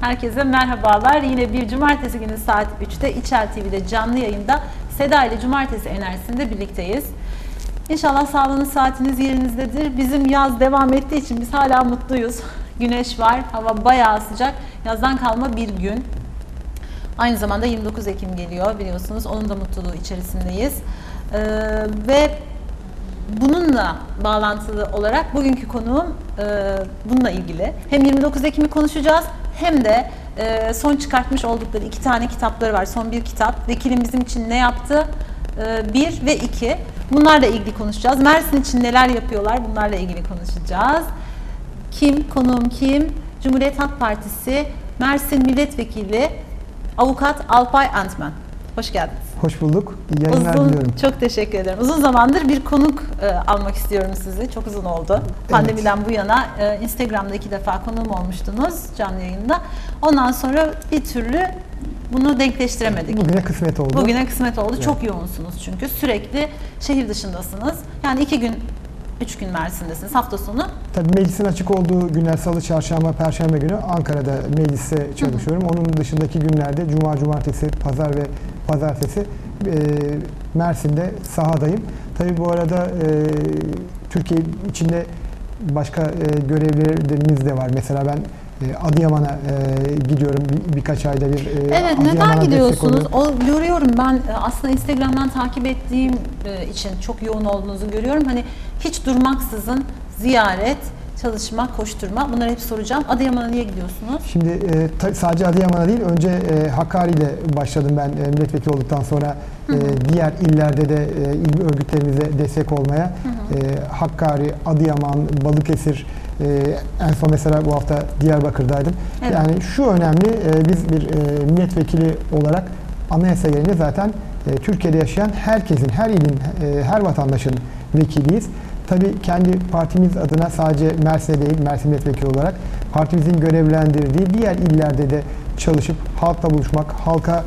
Herkese merhabalar. Yine bir cumartesi günü saat 3'te İçel TV'de canlı yayında Seda ile Cumartesi Enerjisi'nde birlikteyiz. İnşallah sağlığınız, saatiniz yerinizdedir. Bizim yaz devam ettiği için biz hala mutluyuz. Güneş var, hava bayağı sıcak. Yazdan kalma bir gün. Aynı zamanda 29 Ekim geliyor biliyorsunuz. Onun da mutluluğu içerisindeyiz. Ve bununla bağlantılı olarak bugünkü konuğum bununla ilgili. Hem 29 Ekim'i konuşacağız hem de son çıkartmış oldukları 2 tane kitapları var. Son bir kitap. Vekilim bizim için ne yaptı? 1 ve 2. Bunlarla ilgili konuşacağız. Mersin için neler yapıyorlar? Bunlarla ilgili konuşacağız. Konuğum kim? Cumhuriyet Halk Partisi Mersin Milletvekili Avukat Alpay Antmen. Hoş geldiniz. Hoş bulduk. İyi yayınlar diliyorum. Çok teşekkür ederim. Uzun zamandır bir konuk almak istiyorum sizi. Çok uzun oldu. Pandemiden bu yana Instagram'da 2 defa konuğum olmuştunuz canlı yayında. Ondan sonra bir türlü bunu denkleştiremedik. Bugüne kısmet oldu. Bugüne kısmet oldu. Evet. Çok yoğunsunuz çünkü. Sürekli şehir dışındasınız. Yani 2 gün, 3 gün Mersin'desiniz hafta sonu. Tabii meclisin açık olduğu günler Salı, Çarşamba, Perşembe günü Ankara'da mecliste çalışıyorum. Onun dışındaki günlerde Cuma, Cumartesi, Pazar ve Pazartesi Mersin'de sahadayım. Tabii bu arada Türkiye içinde başka görevlerimiz de var. Mesela ben Adıyaman'a gidiyorum birkaç ayda bir. Evet, neden gidiyorsunuz? Görüyorum ben aslında Instagram'dan takip ettiğim için çok yoğun olduğunuzu görüyorum. Hani hiç durmaksızın ziyaret, çalışma, koşturma, bunları hep soracağım. Adıyaman'a niye gidiyorsunuz? Şimdi sadece Adıyaman'a değil, önce Hakkari ile başladım ben milletvekili olduktan sonra diğer illerde de il örgütlerimize destek olmaya. Hakkari, Adıyaman, Balıkesir, en son mesela bu hafta Diyarbakır'daydım. Evet. Yani şu önemli, biz bir milletvekili olarak anayasa gereğince zaten Türkiye'de yaşayan herkesin, her ilin, her vatandaşın vekiliyiz. Tabii kendi partimiz adına sadece Mersin'de değil, Mersin milletvekili olarak partimizin görevlendirdiği diğer illerde de çalışıp halkla buluşmak, halka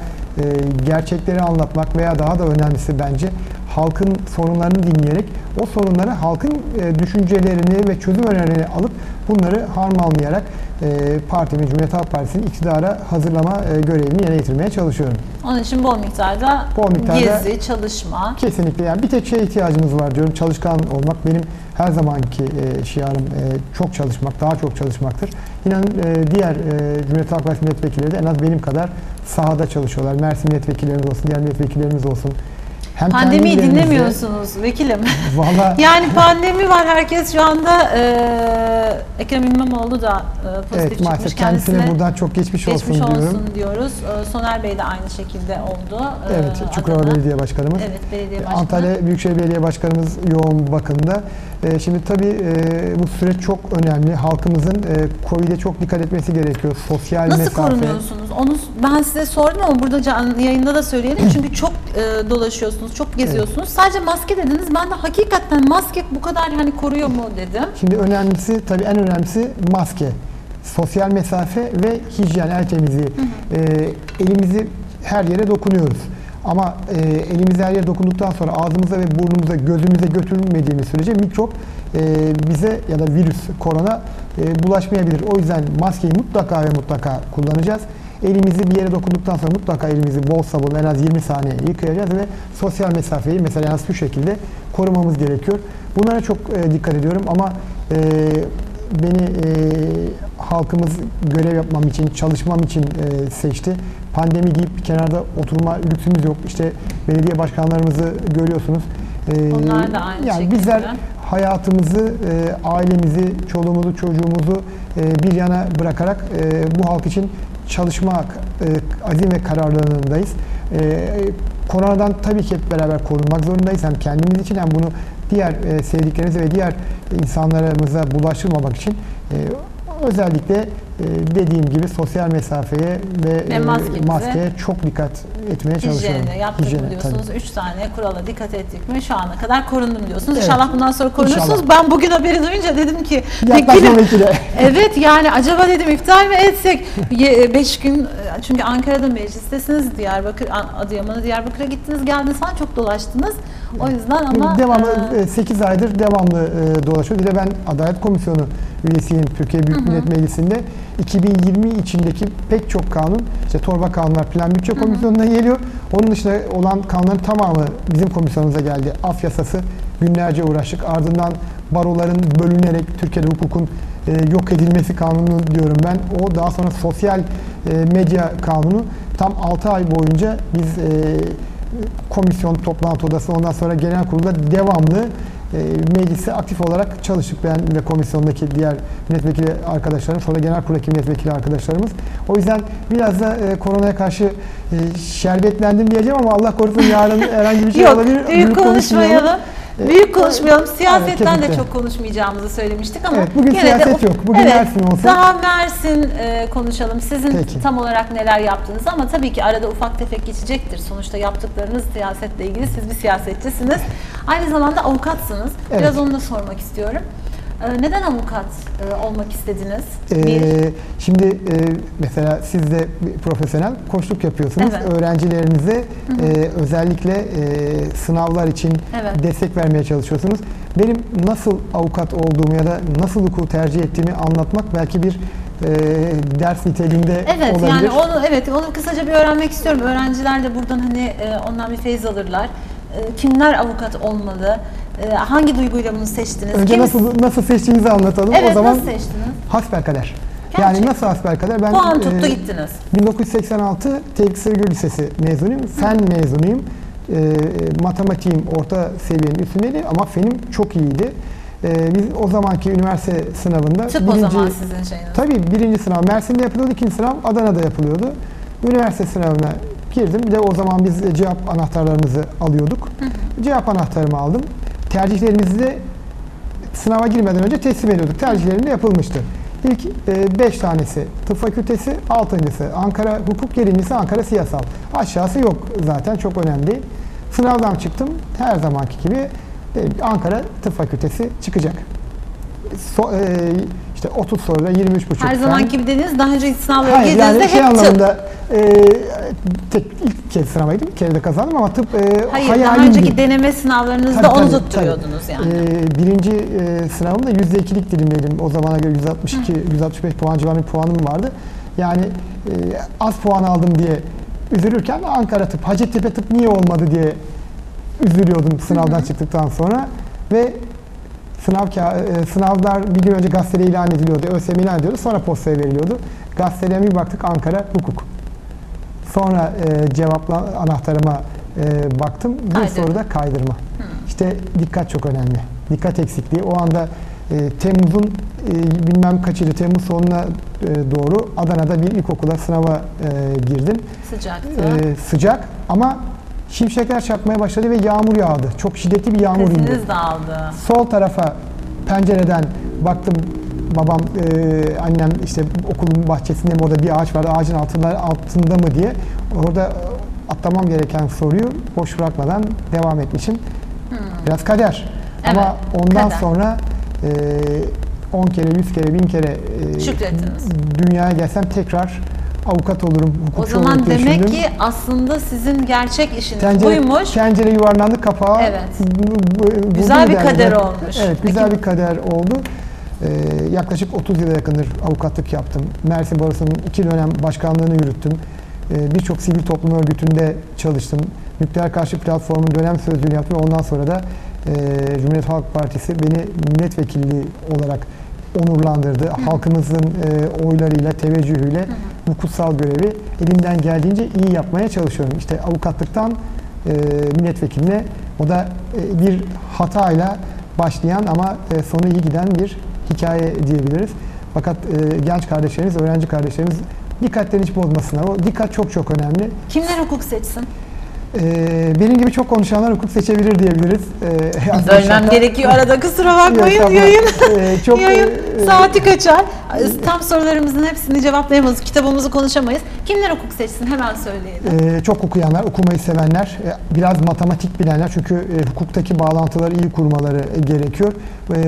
gerçekleri anlatmak veya daha da önemlisi bence halkın sorunlarını dinleyerek o sorunları halkın düşüncelerini ve çözüm önerilerini alıp bunları harmanlayarak partimin, Cumhuriyet Halk Partisi'nin iktidara hazırlama görevini yerine getirmeye çalışıyorum. Onun için bol miktarda gezi, çalışma. Kesinlikle. Yani bir tek şeye ihtiyacımız var diyorum. Çalışkan olmak. Benim her zamanki şiarım çok çalışmak, daha çok çalışmaktır. İnanın diğer Cumhuriyet Halk Partisi milletvekilleri de en az benim kadar sahada çalışıyorlar. Mersin milletvekillerimiz olsun, diğer milletvekillerimiz olsun. Hem pandemiyi dinlemiyorsunuz vekilim. Vallahi yani pandemi var, herkes şu anda Ekrem İmamoğlu da pozitif çıkmış. Kendisine buradan çok geçmiş olsun diyoruz. Soner Bey de aynı şekilde oldu. Evet, Çukurova Belediye Başkanımız. Evet, belediye başkanı. Antalya Büyükşehir Belediye Başkanımız yoğun bakımda. Şimdi tabii bu süreç çok önemli. Halkımızın Covid'e çok dikkat etmesi gerekiyor. Sosyal mesafe. Nasıl korunuyorsunuz? Onu ben size sordum ama burada canlı yayında da söyleyelim. Çünkü çok dolaşıyorsunuz, çok geziyorsunuz. Evet. Sadece maske dediniz. Ben de hakikaten maske bu kadar hani koruyor mu dedim. Şimdi önemlisi, tabii en önemlisi maske. Sosyal mesafe ve hijyen, el temizliği. Elimizi her yere dokunuyoruz. Ama elimize her yere dokunduktan sonra ağzımıza ve burnumuza, gözümüze götürmediğimiz sürece mikrop bize ya da virüs, korona bulaşmayabilir. O yüzden maskeyi mutlaka ve mutlaka kullanacağız. Elimizi bir yere dokunduktan sonra mutlaka elimizi bol sabunla en az 20 saniye yıkayacağız ve sosyal mesafeyi mesela en az şu şekilde korumamız gerekiyor. Bunlara çok dikkat ediyorum ama beni halkımız görev yapmam için, çalışmam için seçti. Pandemi deyip kenarda oturma lüksümüz yok. İşte belediye başkanlarımızı görüyorsunuz. Onlar da aynı yani şekilde. Bizler hayatımızı, ailemizi, çoluğumuzu, çocuğumuzu bir yana bırakarak bu halk için çalışmak azim ve kararlılığındayız. Koronadan tabii ki hep beraber korunmak zorundayız. Hem kendimiz için hem bunu diğer sevdiklerimize ve diğer insanlarımıza bulaştırmamak için özellikle dediğim gibi sosyal mesafeye ve maskeye çok dikkat etmeye çalışıyorum. Hijyene yaptık mı diyorsunuz? Tabii. 3 tane kurala dikkat ettik mi? Şu ana kadar korundum diyorsunuz. Evet. İnşallah bundan sonra korunursunuz. İnşallah. Ben bugün haberi duyunca dedim ki Yaklaşma vekile. evet, yani acaba dedim iptal mi etsek? 5 gün, çünkü Ankara'da meclistesiniz, Diyarbakır, Adıyaman'a, Diyarbakır'a gittiniz, geldiniz falan, çok dolaştınız. O yüzden ama devamlı 8 aydır devamlı dolaşıyoruz. Bir de ben Adalet Komisyonu üyesiyim Türkiye Büyük Millet Meclisi'nde. 2020 içindeki pek çok kanun, işte torba kanunlar Plan Bütçe Komisyonu'na geliyor. Onun dışında olan kanunların tamamı bizim komisyonumuza geldi. Af yasası günlerce uğraştık. Ardından baroların bölünerek Türkiye'de hukukun yok edilmesi kanunu diyorum ben. O daha sonra sosyal medya kanunu. Tam 6 ay boyunca biz komisyon, toplantı odası, ondan sonra genel kurulda devamlı mecliste aktif olarak çalıştık. Ben ve komisyondaki diğer milletvekili arkadaşlarım, sonra genel kuruldaki milletvekili arkadaşlarımız. O yüzden biraz da koronaya karşı şerbetlendim diyeceğim ama Allah korusun yarın herhangi bir şey yok, olabilir. Büyük konuşmayalım. Büyük konuşmayalım. Siyasetten evet, de çok konuşmayacağımızı söylemiştik ama evet, bugün gene siyaset de yok. Bugün evet, Mersin olsun. Daha Mersin konuşalım. Sizin Peki. tam olarak neler yaptığınızı, ama tabii ki arada ufak tefek geçecektir. Sonuçta yaptıklarınız siyasetle ilgili. Siz bir siyasetçisiniz. Aynı zamanda avukatsınız. Evet. Biraz onu da sormak istiyorum. Neden avukat olmak istediniz? Şimdi mesela siz de profesyonel koçluk yapıyorsunuz. Evet. Öğrencilerinize özellikle sınavlar için Evet. destek vermeye çalışıyorsunuz. Benim nasıl avukat olduğumu ya da nasıl hukuku tercih ettiğimi anlatmak belki bir ders niteliğinde Evet, olabilir. yani onu kısaca bir öğrenmek istiyorum. Öğrenciler de buradan ondan bir feyz alırlar. Kimler avukat olmalı? Hangi duyguyla bunu seçtiniz? Önce nasıl seçtiğinizi anlatalım. Evet, o zaman nasıl seçtiniz? hasbelkader. Gerçekten. Yani nasıl hasbelkader? Ben Puan tuttu gittiniz. 1986 Tevfik Sarıgül Lisesi mezunuyum. Fen mezunuyum. Matematiğim orta seviyenin üstündeydi ama fenim çok iyiydi. Biz o zamanki üniversite sınavında Tıp o zaman sizin şeyiniz. Tabii birinci sınav Mersin'de yapılıyordu, ikinci sınav Adana'da yapılıyordu. Üniversite sınavına girdim. Bir de o zaman biz cevap anahtarlarımızı alıyorduk. Cevap anahtarımı aldım. Tercihlerimizi de sınava girmeden önce teslim ediyorduk. Tercihlerim de yapılmıştı. İlk 5 tanesi tıp fakültesi, 6.'sı Ankara hukuk, 7.'si Ankara siyasal. Aşağısı yok zaten, çok önemli değil. Sınavdan çıktım. Her zamanki gibi Ankara tıp fakültesi çıkacak. İşte 30 soruda 23,5. Her zamanki gibi dediniz, daha önce sınavlara Hayır, girdiğinizde yani hep tıp. anlamında ilk kez sınavaydım, bir kere de kazandım ama tıp Hayır, daha hayalimdi. önceki deneme sınavlarınızda Tabii, onu tabii, tutturuyordunuz tabii. yani. Birinci sınavımda %2'lik dilimdeydim. O zamana göre 165 puan civarında bir puanım vardı. Yani az puan aldım diye üzülürken Ankara tıp, Hacettepe tıp niye olmadı diye üzülüyordum sınavdan çıktıktan sonra ve sınavlar bir gün önce gazetede ilan ediliyordu, ÖSYM ilan ediyordu, sonra postaya veriliyordu. Gazeteden bir baktık, Ankara hukuk. Sonra cevapla anahtarıma baktım, bir soruda kaydırma. İşte dikkat çok önemli. Dikkat eksikliği. O anda Temmuz'un bilmem kaçıydı, Temmuz sonuna doğru Adana'da bir ilkokula sınava girdim. Sıcaktı. Sıcak ama şimşekler çakmaya başladı ve yağmur yağdı. Çok şiddetli bir yağmur indi. Sesiniz dağıldı. Sol tarafa pencereden baktım, babam, annem işte okulun bahçesinde mi, orada bir ağaç vardı, ağacın altında mı diye. Orada atlamam gereken soruyu boş bırakmadan devam etmişim. Biraz kader. Evet, ama ondan kader. sonra 10 kere, 100 kere, 1000 kere Şükrettiniz. dünyaya gelsem tekrar avukat olurum, O hukukçu zaman olurum diye demek düşündüm. ki aslında sizin gerçek işiniz buymuş. Tencere yuvarlandı, kapağı. Evet. Bu Güzel bir derler. kader olmuş. Evet, güzel Peki. bir kader oldu. Yaklaşık 30 yıla yakındır avukatlık yaptım. Mersin Barosu'nun 2 dönem başkanlığını yürüttüm. Birçok sivil toplum örgütünde çalıştım. Nükleer Karşı Platformu'nun dönem sözcülüğünü yaptım. Ondan sonra da Cumhuriyet Halk Partisi beni milletvekilliği olarak onurlandırdı. Halkımızın oylarıyla, teveccühüyle bu kutsal görevi elimden geldiğince iyi yapmaya çalışıyorum. İşte avukatlıktan milletvekiline, o da bir hatayla başlayan ama sonu iyi giden bir hikaye diyebiliriz. Fakat genç kardeşlerimiz, öğrenci kardeşlerimiz dikkatlerini hiç bozmasınlar. O dikkat çok çok önemli. Kimler hukuk seçsin? Benim gibi çok konuşanlar hukuk seçebilir diyebiliriz. Bölmem gerekiyor arada, kusura bakmayın. Yok, yayın çok, yayın saati kaçar. Tam sorularımızın hepsini cevaplayamayız. Kitabımızı konuşamayız. Kimler hukuk seçsin hemen söyleyelim. Çok okuyanlar, okumayı sevenler, biraz matematik bilenler, çünkü hukuktaki bağlantıları iyi kurmaları gerekiyor.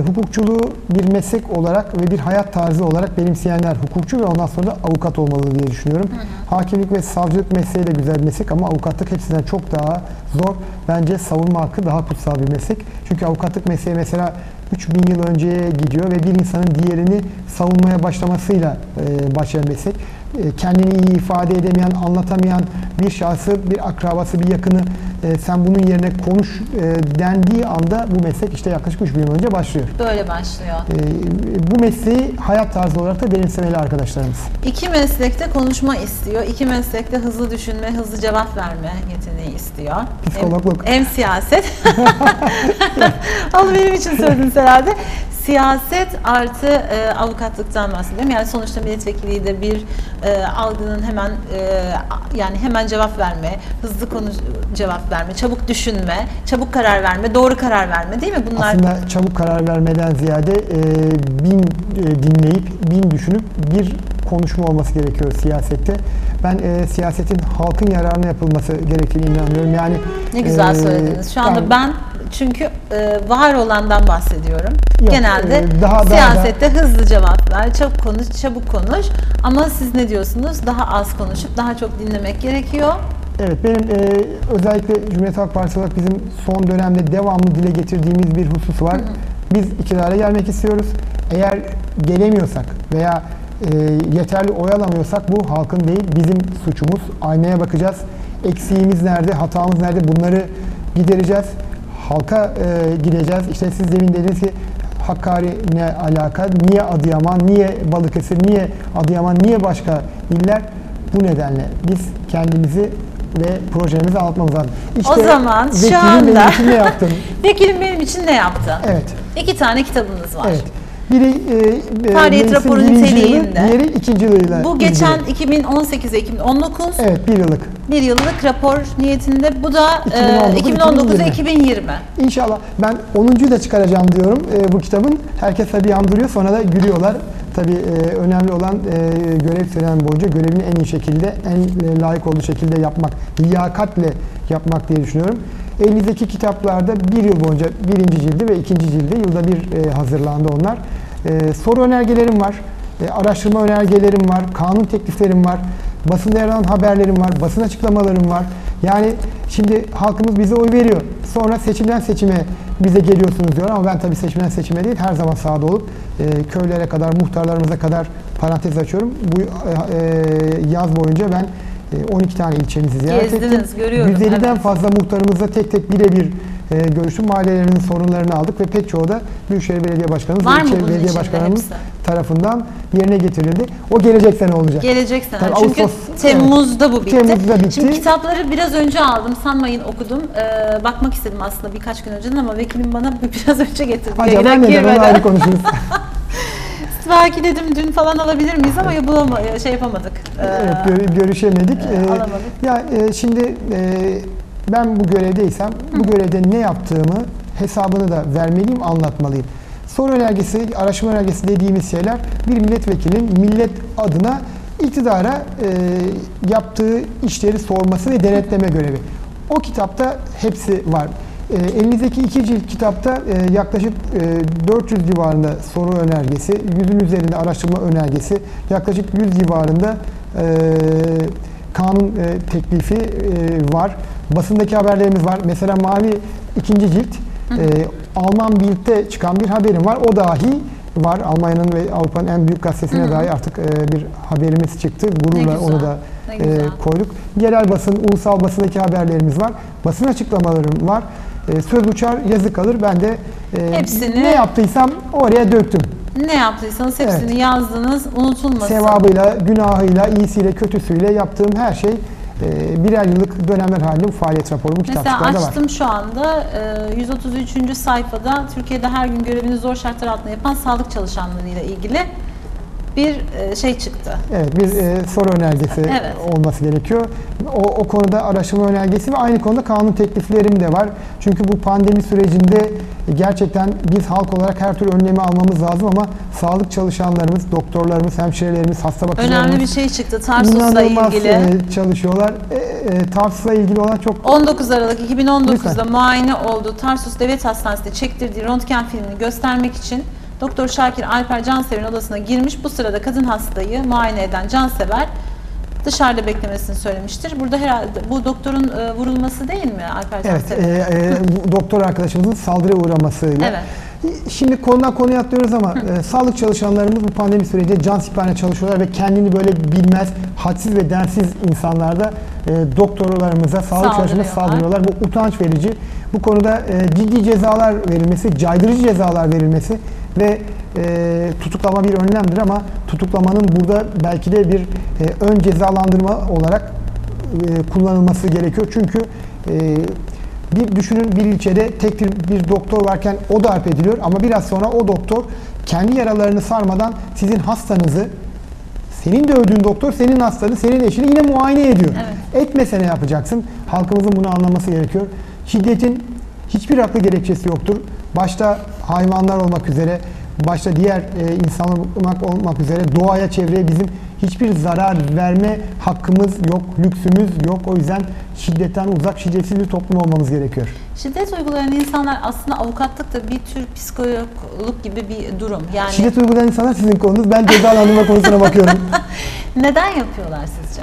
Hukukçuluğu bir meslek olarak ve bir hayat tarzı olarak benimseyenler hukukçu ve ondan sonra da avukat olmalı diye düşünüyorum. Hakimlik ve savcılık mesleği de güzel meslek ama avukatlık hepsinden çok daha zor. Bence savunma hakkı daha kutsal bir meslek. Çünkü avukatlık mesleği mesela 3000 yıl önceye gidiyor ve bir insanın diğerini savunmaya başlamasıyla başlayan meslek. Kendini iyi ifade edemeyen, anlatamayan bir şahsı, bir akrabası, bir yakını sen bunun yerine konuş dendiği anda bu meslek işte yaklaşık 3000 yıl önce başlıyor. Böyle başlıyor. Bu mesleği hayat tarzı olarak da benimsemeli arkadaşlarımız. İki meslekte konuşma istiyor. İki meslekte hızlı düşünme, hızlı cevap verme yeteneği istiyor. Psikologluk. Hem siyaset. Onu benim için söylediniz herhalde. Siyaset artı avukatlıktan bahsediyorum. Yani sonuçta milletvekili de bir algının hemen yani hemen cevap verme, hızlı cevap verme, çabuk düşünme, çabuk karar verme, doğru karar verme, değil mi? Bunlar aslında çabuk karar vermeden ziyade bin dinleyip, bin düşünüp bir konuşma olması gerekiyor siyasette. Ben siyasetin halkın yararına yapılması gerektiğine inanıyorum. Yani ne güzel söylediniz. Şu anda ben çünkü var olandan bahsediyorum. Yok, genelde siyasette hızlı cevap ver, çok konuş, çabuk konuş. Ama siz ne diyorsunuz? Daha az konuşup daha çok dinlemek gerekiyor. Evet, benim özellikle Cumhuriyet Halk Partisi olarak bizim son dönemde devamlı dile getirdiğimiz bir husus var. Biz iktidara gelmek istiyoruz. Eğer gelemiyorsak veya yeterli oy alamıyorsak bu halkın değil, bizim suçumuz. Aynaya bakacağız. Eksiğimiz nerede, hatamız nerede, bunları gidereceğiz. Halka gideceğiz. İşte siz demin dediniz ki Hakkari ne alaka, niye Adıyaman, niye Balıkesir, niye Adıyaman, niye başka iller? Bu nedenle biz kendimizi ve projemizi anlatmamız lazım. İşte o zaman şu anda benim için ne yaptın? Vekilim benim için ne yaptı? Evet. 2 tane kitabınız var. Evet. Biri Tarihiyet raporu niteliğinde. Diğeri 2. yılıyla. Bu geçen 2018'e 2019. Evet, 1 yıllık. 1 yıllık rapor niyetinde. Bu da 2019'a 2020. İnşallah. Ben 10.'yu da çıkaracağım diyorum bu kitabın. Herkes tabii yandırıyor, sonra da gülüyorlar. Tabii önemli olan görev süren boyunca görevini en iyi şekilde, en layık olduğu şekilde yapmak, liyakatle yapmak diye düşünüyorum. Elinizdeki kitaplarda 1 yıl boyunca 1. cildi ve 2. cildi yılda bir hazırlandı onlar. Soru önergelerim var, araştırma önergelerim var, kanun tekliflerim var, basında yer alan haberlerim var, basın açıklamalarım var. Yani şimdi halkımız bize oy veriyor. Sonra seçimden seçime bize geliyorsunuz diyor ama ben tabii seçimden seçime değil, her zaman sahada olup köylere kadar, muhtarlarımıza kadar parantez açıyorum. Bu yaz boyunca ben 12 tane ilçemizi ziyaret ettim. Görüyorum. 150'den fazla muhtarımızla tek tek birebir görüştüm. Mahallelerinin sorunlarını aldık ve pek çoğu da Büyükşehir Belediye Başkanımız ve İlçe Belediye Başkanımız tarafından yerine getirildi. O gelecek sene olacak. Gelecek sene. Tabii çünkü Temmuz'da bu bitti. Temmuz'da bitti. Şimdi kitapları biraz önce aldım. Sanmayın okudum. Bakmak istedim aslında birkaç gün önceden ama vekilim bana biraz önce getirdi. Acaba neden? Onu ayrı konuşuruz. Belki dedim dün falan alabilir miyiz ama yapamadık. Evet, görüşemedik. Alamadık. Şimdi ben bu görevdeysem bu görevde ne yaptığımı hesabını da vermeliyim, anlatmalıyım. Soru önergesi, araştırma önergesi dediğimiz şeyler bir milletvekilinin millet adına iktidara yaptığı işleri sorması ve denetleme görevi. O kitapta hepsi var. Elinizdeki 2 cilt kitapta yaklaşık 400 civarında soru önergesi, 100'ün üzerinde araştırma önergesi, yaklaşık 100 civarında kanun teklifi var. Basındaki haberlerimiz var. Mesela Mavi 2. cilt, Alman Bild'de çıkan bir haberim var. O dahi var. Almanya'nın ve Avrupa'nın en büyük gazetesine dahi artık bir haberimiz çıktı. Gururla onu da koyduk. Yerel basın, ulusal basındaki haberlerimiz var. Basın açıklamalarım var. Söz uçar, yazı kalır. Ben de hepsini, ne yaptıysam oraya döktüm. Ne yaptıysanız hepsini yazdınız, unutulmasın. Sevabıyla, günahıyla, iyisiyle, kötüsüyle yaptığım her şey birer yıllık dönemler halinde bu faaliyet raporu bu kitapçıklarda var. Mesela açtım şu anda 133. sayfada Türkiye'de her gün görevini zor şartlar altında yapan sağlık çalışanlarıyla ilgili bir şey çıktı. Evet, bir soru önergesi olması gerekiyor. O konuda araştırma önergesi ve aynı konuda kanun tekliflerim de var. Çünkü bu pandemi sürecinde gerçekten biz halk olarak her türlü önlemi almamız lazım ama sağlık çalışanlarımız, doktorlarımız, hemşirelerimiz, hasta bakıcılarımız önemli bir şey çıktı. Tarsus'la ilgili. Çalışıyorlar. Tarsus'la ilgili olan çok... 19 Aralık 2019'da Lütfen. muayene olduğu Tarsus Devlet Hastanesi'nde çektirdiği röntgen filmini göstermek için Doktor Şakir Alper Cansever'in odasına girmiş. Bu sırada kadın hastayı muayene eden Cansever dışarıda beklemesini söylemiştir. Burada herhalde bu doktorun vurulması değil mi Alper Cansever? Evet, doktor arkadaşımızın saldırıya uğramasıyla. Evet. Şimdi konudan konuya atlıyoruz ama sağlık çalışanlarımız bu pandemi sürecinde can siparişine çalışıyorlar ve kendini böyle bilmez, hadsiz ve densiz insanlarda doktorlarımıza, sağlık çalışanlarımıza saldırıyorlar. Bu utanç verici. Bu konuda ciddi cezalar verilmesi, caydırıcı cezalar verilmesi ve tutuklama bir önlemdir ama tutuklamanın burada belki de bir ön cezalandırma olarak kullanılması gerekiyor. Çünkü bir düşünün, bir ilçede tek bir doktor varken o darp ediliyor ama biraz sonra o doktor kendi yaralarını sarmadan sizin hastanızı, senin de öldüğün doktor senin hastanı, senin eşini yine muayene ediyor. Evet. Etmese ne yapacaksın? Halkımızın bunu anlaması gerekiyor. Şiddetin hiçbir haklı gerekçesi yoktur. Başta hayvanlar olmak üzere, başta diğer insanlar olmak üzere doğaya, çevreye bizim hiçbir zarar verme hakkımız yok, lüksümüz yok. O yüzden şiddetten uzak, şiddetsiz bir toplum olmamız gerekiyor. Şiddet uygulayan insanlar aslında avukatlık da bir tür psikolog gibi bir durum. Yani şiddet uygulayan insanlar sizin konunuz. Ben cezalandırma konusuna bakıyorum. Neden yapıyorlar sizce?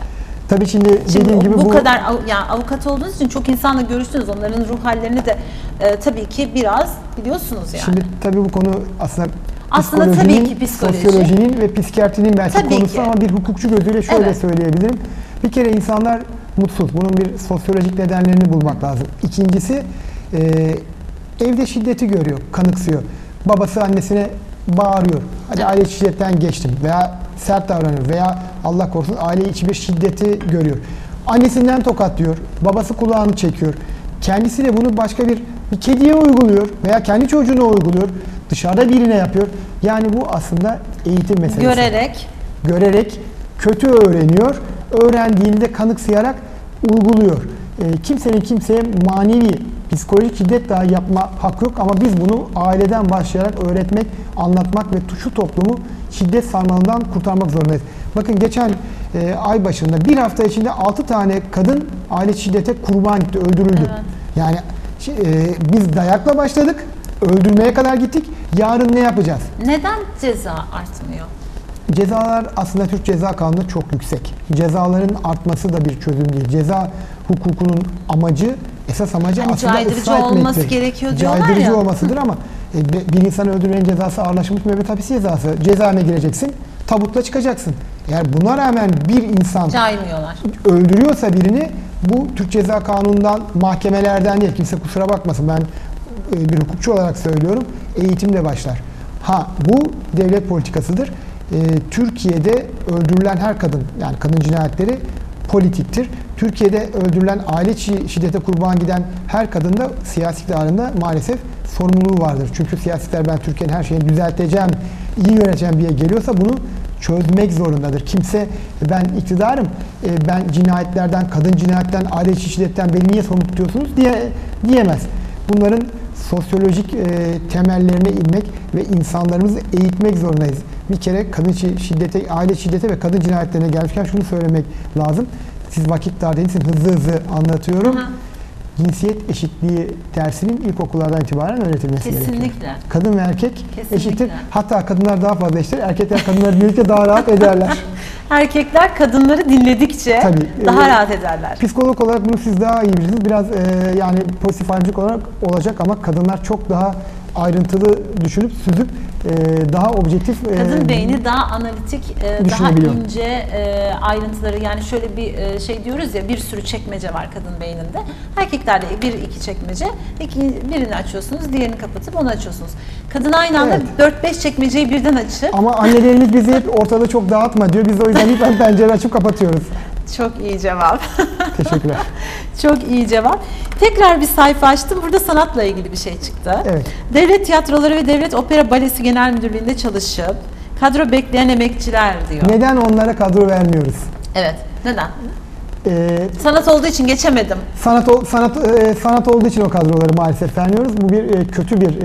Tabii şimdi dediğim gibi bu kadar yani avukat olduğunuz için çok insanla görüştünüz. Onların ruh hallerini de tabii ki biraz biliyorsunuz yani. Şimdi tabii bu konu aslında tabii ki psikoloji, sosyolojinin ve psikiyatrinin belki tabii konusu ki. Ama bir hukukçu gözüyle şöyle söyleyebilirim. Bir kere insanlar mutsuz. Bunun bir sosyolojik nedenlerini bulmak lazım. İkincisi evde şiddeti görüyor, kanıksıyor. Babası annesine bağırıyor. Hadi aile şiddetten geçtim veya sert davranıyor veya Allah korusun aile içi bir şiddeti görüyor. Annesinden tokatlıyor, babası kulağını çekiyor. Kendisi de bunu başka bir kediye uyguluyor veya kendi çocuğuna uyguluyor. Dışarıda birine yapıyor. Yani bu aslında eğitim meselesi. Görerek kötü öğreniyor. Öğrendiğinde kanıksayarak uyguluyor. Kimsenin kimseye manevi, psikolojik şiddet daha yapma hakkı yok ama biz bunu aileden başlayarak öğretmek, anlatmak ve şu toplumu şiddet sarmalından kurtarmak zorundayız. Bakın geçen ay başında bir hafta içinde 6 tane kadın aile şiddete kurban gitti, öldürüldü. Evet. Yani biz dayakla başladık, öldürmeye kadar gittik. Yarın ne yapacağız? Neden ceza artmıyor? Cezalar aslında Türk Ceza Kanunu'nda çok yüksek. Cezaların artması da bir çözüm değil. Ceza hukukunun amacı, esas amacı hani aslında caydırıcı ıslah etmektir. olması gerekiyor diyorlar ya. Caydırıcı olmasıdır ama bir insanı öldürmenin cezası ağırlaşmış müebbet hapis cezası. Cezaevine gireceksin, tabutla çıkacaksın. Eğer buna rağmen bir insan caymıyorlar, öldürüyorsa birini, bu Türk Ceza Kanunu'ndan, mahkemelerden değil, kimse kusura bakmasın, ben bir hukukçu olarak söylüyorum, eğitimle başlar. Bu devlet politikasıdır. Türkiye'de öldürülen her kadın, yani kadın cinayetleri politiktir. Türkiye'de öldürülen aile şiddete kurban giden her kadın da siyasi iktidarında maalesef sorumluluğu vardır. Çünkü siyasiler ben Türkiye'nin her şeyini düzelteceğim, iyi yöneteceğim diye geliyorsa bunu çözmek zorundadır. Kimse ben iktidarım, ben cinayetlerden, kadın cinayetten, aile içi şiddetten beni niye sorumlu tutuyorsunuz diyemez. Bunların sosyolojik temellerine inmek ve insanlarımızı eğitmek zorundayız. Bir kere kadın şiddete, aile şiddete ve kadın cinayetlerine gelmişken şunu söylemek lazım. Siz vakit dar değilsiniz, hızlı anlatıyorum. Cinsiyet eşitliği dersinin ilkokullardan itibaren öğretilmesi gerekiyor. Kesinlikle. Kadın ve erkek eşittir. Hatta kadınlar daha fazla eşittir. Erkekler kadınları birlikte daha rahat ederler. Erkekler kadınları dinledikçe daha rahat ederler. Psikolog olarak bunu siz daha iyi bilirsiniz. Biraz yani pozitif ayrımcılık olarak olacak ama kadınlar çok daha ayrıntılı düşünüp süzüp daha objektif kadın beyni daha analitik, daha ince ayrıntıları, yani şöyle bir şey diyoruz ya, bir sürü çekmece var kadın beyninde. Erkeklerde bir iki çekmece, birini açıyorsunuz, diğerini kapatıp onu açıyorsunuz. Kadın aynı anda 4-5 çekmeceyi birden açıp. Ama annelerimiz bizi hep ortalığı çok dağıtma diyor. Biz o yüzden hep pencere açıp kapatıyoruz. Çok iyi cevap. Teşekkürler. Çok iyi cevap. Tekrar bir sayfa açtım. Burada sanatla ilgili bir şey çıktı. Evet. Devlet Tiyatroları ve Devlet Opera Balesi Genel Müdürlüğü'nde çalışıp kadro bekleyen emekçiler diyor. Neden onlara kadro vermiyoruz? Evet. Neden? Sanat olduğu için geçemedim. Sanat olduğu için o kadroları maalesef vermiyoruz. Bu bir kötü bir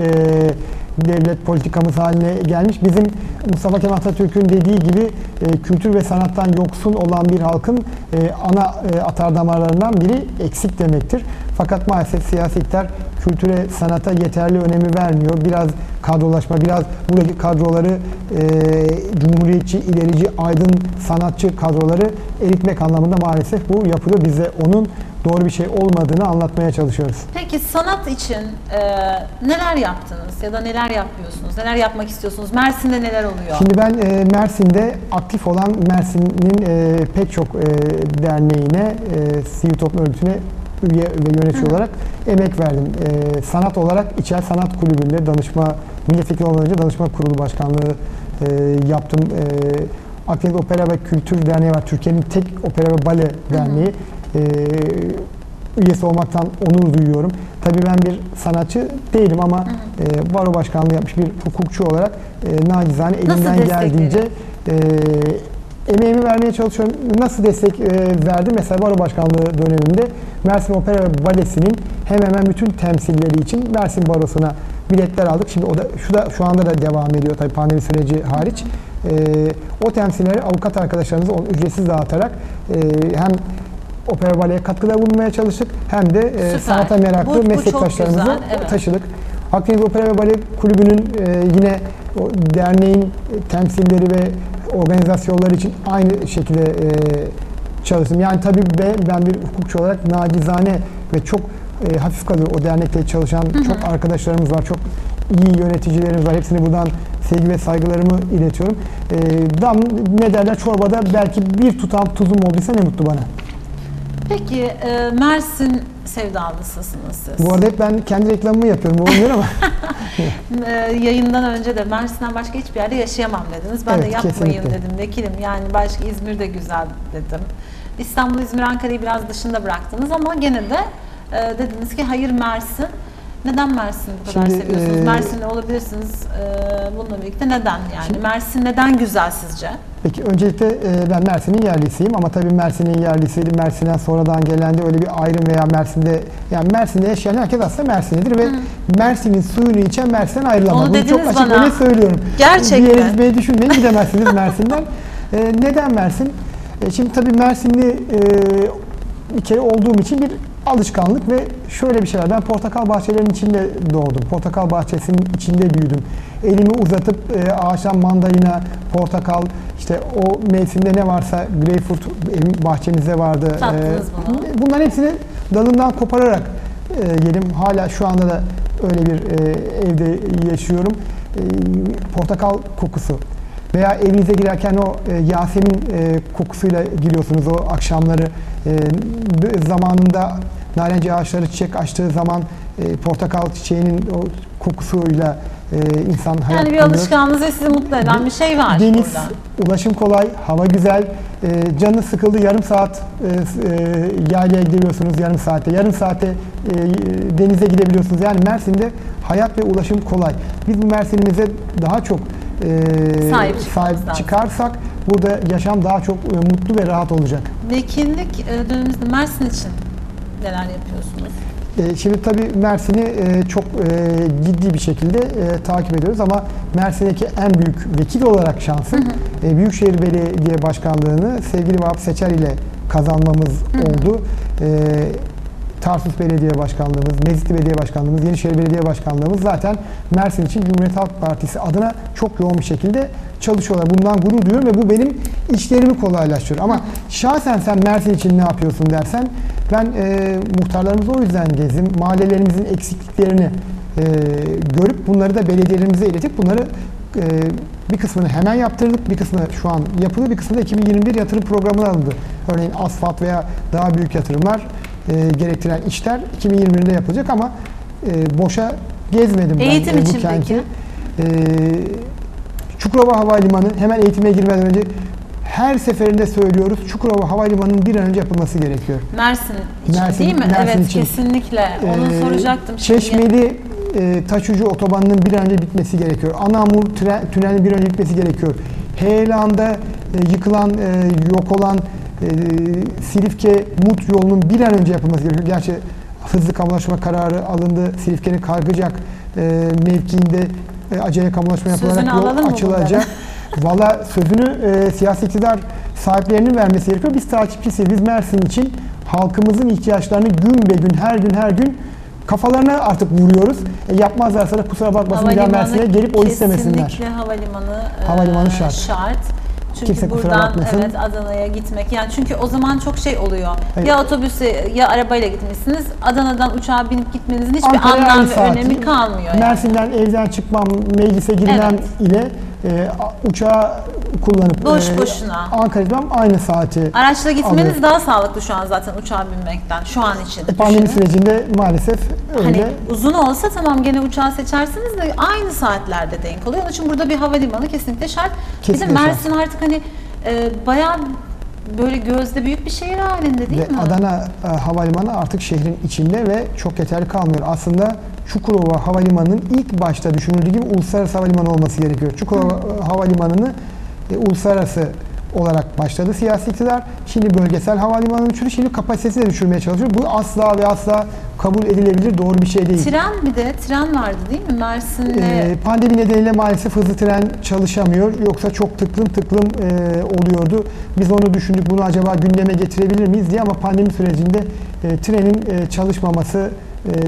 devlet politikamız haline gelmiş. Bizim Mustafa Kemal Atatürk'ün dediği gibi kültür ve sanattan yoksun olan bir halkın ana atardamarlarından biri eksik demektir. Fakat maalesef siyasi iktidar kültüre, sanata yeterli önemi vermiyor. Biraz kadrolaşma, biraz buradaki kadroları cumhuriyetçi, ilerici, aydın, sanatçı kadroları eritmek anlamında maalesef bu yapılıyor. Biz de onun doğru bir şey olmadığını anlatmaya çalışıyoruz. Peki sanat için neler yaptınız ya da neler yapıyorsunuz? Neler yapmak istiyorsunuz? Mersin'de neler oluyor? Şimdi ben Mersin'de aktif olan Mersin'in pek çok derneğine, sivil toplum örgütüne üye ve yönetici olarak emek verdim. Sanat olarak İçel Sanat Kulübü'nde milletvekili olmadan önce danışma kurulu başkanlığı yaptım. Akdeniz Opera ve Kültür Derneği var. Türkiye'nin tek opera ve bale derneği. Üyesi olmaktan onur duyuyorum. Tabii ben bir sanatçı değilim ama baro başkanlığı yapmış bir hukukçu olarak nacizane elimden geldiğince emeğimi vermeye çalışıyorum. Nasıl destek verdim? Mesela baro başkanlığı döneminde Mersin Opera ve Balesi'nin hemen hemen bütün temsilleri için Mersin Barosu'na biletler aldık. Şimdi o da şu anda da devam ediyor tabii pandemi süreci hariç. O temsilleri avukat arkadaşlarımıza ücretsiz dağıtarak hem opera baleye katkıda bulunmaya çalıştık hem de sanata meraklı meslektaşlarımızı taşıdık. Akdeniz Opera ve Bale Kulübü'nün yine o derneğin temsilleri ve organizasyonları için aynı şekilde çalıştım. Yani tabii ben bir hukukçu olarak nacizane ve çok hafif kalıyor o dernekte çalışan çok arkadaşlarımız var, çok iyi yöneticilerimiz var. Hepsine buradan sevgi ve saygılarımı iletiyorum. Ne derler, çorbada belki bir tutam tuzum olduysa ne mutlu bana. Peki Mersin sevdalısısınız siz. Bu arada hep ben kendi reklamımı yapıyorum, olmuyor ama. Yayından önce de Mersin'den başka hiçbir yerde yaşayamam dediniz. Ben de yapmayın kesinlikle dedim vekilim. Yani başka İzmir de güzel dedim. İstanbul, İzmir, Ankara'yı biraz dışında bıraktınız ama gene de dediniz ki hayır Mersin. Neden Mersin'i bu kadar seviyorsunuz? Mersin'de olabilirsiniz bununla birlikte. Neden yani? Mersin neden güzel sizce? Peki öncelikle ben Mersin'in yerlisiyim ama tabii Mersin'in yerlisiydi. Mersin'den sonradan gelen de öyle bir ayrım veya Mersin'de yaşayan herkes aslında Mersinlidir ve Mersin'in suyunu içen Mersin'den ayrılamaz. Onu bunu çok açık böyle söylüyorum. Gerçekten. Bir yere gitmeyi düşünmeyin, gidemezsiniz Mersin'den. Neden Mersin? Şimdi tabii Mersinli bir kere olduğum için bir alışkanlık ve şöyle bir şey var. Ben portakal bahçelerinin içinde doğdum. Portakal bahçesinin içinde büyüdüm. Elimi uzatıp ağaçtan mandalina, portakal, işte o mevsimde ne varsa greyfurt bahçemizde vardı. Tattınız bunu. Bunların hepsini dalından kopararak yedim. Hala şu anda da öyle bir evde yaşıyorum. Portakal kokusu. Veya evinize girerken o Yasemin kokusuyla giriyorsunuz o akşamları. Zamanında narenciye ağaçları çiçek açtığı zaman portakal çiçeğinin o kokusuyla insan hayat Yani bir alışkanlığınızı sizi mutlu eden bir şey var deniz, burada. ulaşım kolay, hava güzel, canınız sıkıldı yarım saat yaylaya gidebiliyorsunuz yarım saatte, yarım saate denize gidebiliyorsunuz. Yani Mersin'de hayat ve ulaşım kolay. Biz bu Mersin'imize daha çok sahip çıkarsak burada yaşam daha çok mutlu ve rahat olacak. Vekillik dönemimizde Mersin için neler yapıyorsunuz? Şimdi tabii Mersin'i çok ciddi bir şekilde takip ediyoruz ama Mersin'deki en büyük vekil olarak şansım Büyükşehir Belediye Başkanlığı'nı sevgili Vahap Seçer ile kazanmamız oldu. Tarsus Belediye Başkanlığımız, Mezitli Belediye Başkanlığımız, Yenişehir Belediye Başkanlığımız zaten Mersin için Cumhuriyet Halk Partisi adına çok yoğun bir şekilde çalışıyorlar. Bundan gurur duyuyorum ve bu benim işlerimi kolaylaştırıyor. Ama şahsen sen Mersin için ne yapıyorsun dersen, ben muhtarlarımızı o yüzden gezdim. Mahallelerimizin eksikliklerini görüp bunları da belediyelerimize iletip bunları bir kısmını hemen yaptırdık, bir kısmı şu an yapılıyor, bir kısmı da 2021 yatırım programına alındı. Örneğin asfalt veya daha büyük yatırımlar gerektiren işler 2021'de yapılacak ama boşa gezmedim eğitim ben için bu kenti. peki? Çukurova Havalimanı hemen eğitime girmeden önce her seferinde söylüyoruz. Çukurova Havalimanı'nın bir an önce yapılması gerekiyor. Mersin için değil mi? Mersin Evet, için. kesinlikle. Onu soracaktım. Çeşmeli Taşucu Otobanı'nın bir an önce bitmesi gerekiyor. Anamur Tüneli'nin bir an önce bitmesi gerekiyor. Heyelan'da yıkılan, yok olan Silifke Mut yolunun bir an önce yapılması gerekiyor. Gerçi hızlı kamulaşma kararı alındı. Silifke'nin Kargıcak mevkiinde acele kamulaşma yapılarak yol açılacak. Valla sözünü siyasi iktidar sahiplerinin vermesi gerekiyor. Biz takipçisiyiz. Biz Mersin için halkımızın ihtiyaçlarını gün be gün, her gün kafalarına artık vuruyoruz. Yapmazlarsa da kusura bakmasın bir daha Mersin'e gelip o istemesinler. Kesinlikle havalimanı şart. Çünkü Kimse buradan evet Adana'ya gitmek. Yani çünkü o zaman çok şey oluyor. Evet. Ya otobüse ya arabayla gitmişsiniz. Adana'dan uçağa binip gitmenizin hiçbir anlam ve önemi kalmıyor. Mersin'den evden çıkmam, meclise girmem ile uçağı kullanıp boşuna Ankara'ya gitmem aynı saati araçla gitmeniz alıyor. Daha sağlıklı şu an zaten uçağa binmekten şu an için. Pandemi sürecinde maalesef öyle. Hani uzun olsa tamam gene uçağı seçersiniz de aynı saatlerde denk oluyor. Onun için burada bir havalimanı kesinlikle şart. Kesinlikle bir de Mersin artık hani bayağı böyle gözde büyük bir şehir halinde değil mi? Adana Havalimanı artık şehrin içinde ve çok yeterli kalmıyor. Aslında Çukurova Havalimanı'nın ilk başta düşünüldüğü gibi uluslararası havalimanı olması gerekiyor. Çukurova Havalimanı'nı uluslararası olarak başladı siyasi iktidar. Şimdi bölgesel havalimanının düşürüyor. Şimdi kapasitesini de düşürmeye çalışıyor. Bu asla ve asla kabul edilebilir, doğru bir şey değil. Tren vardı değil mi Mersin'de? Pandemi nedeniyle maalesef hızlı tren çalışamıyor. Yoksa çok tıklım oluyordu. Biz onu düşündük. Bunu acaba gündeme getirebilir miyiz diye ama pandemi sürecinde trenin çalışmaması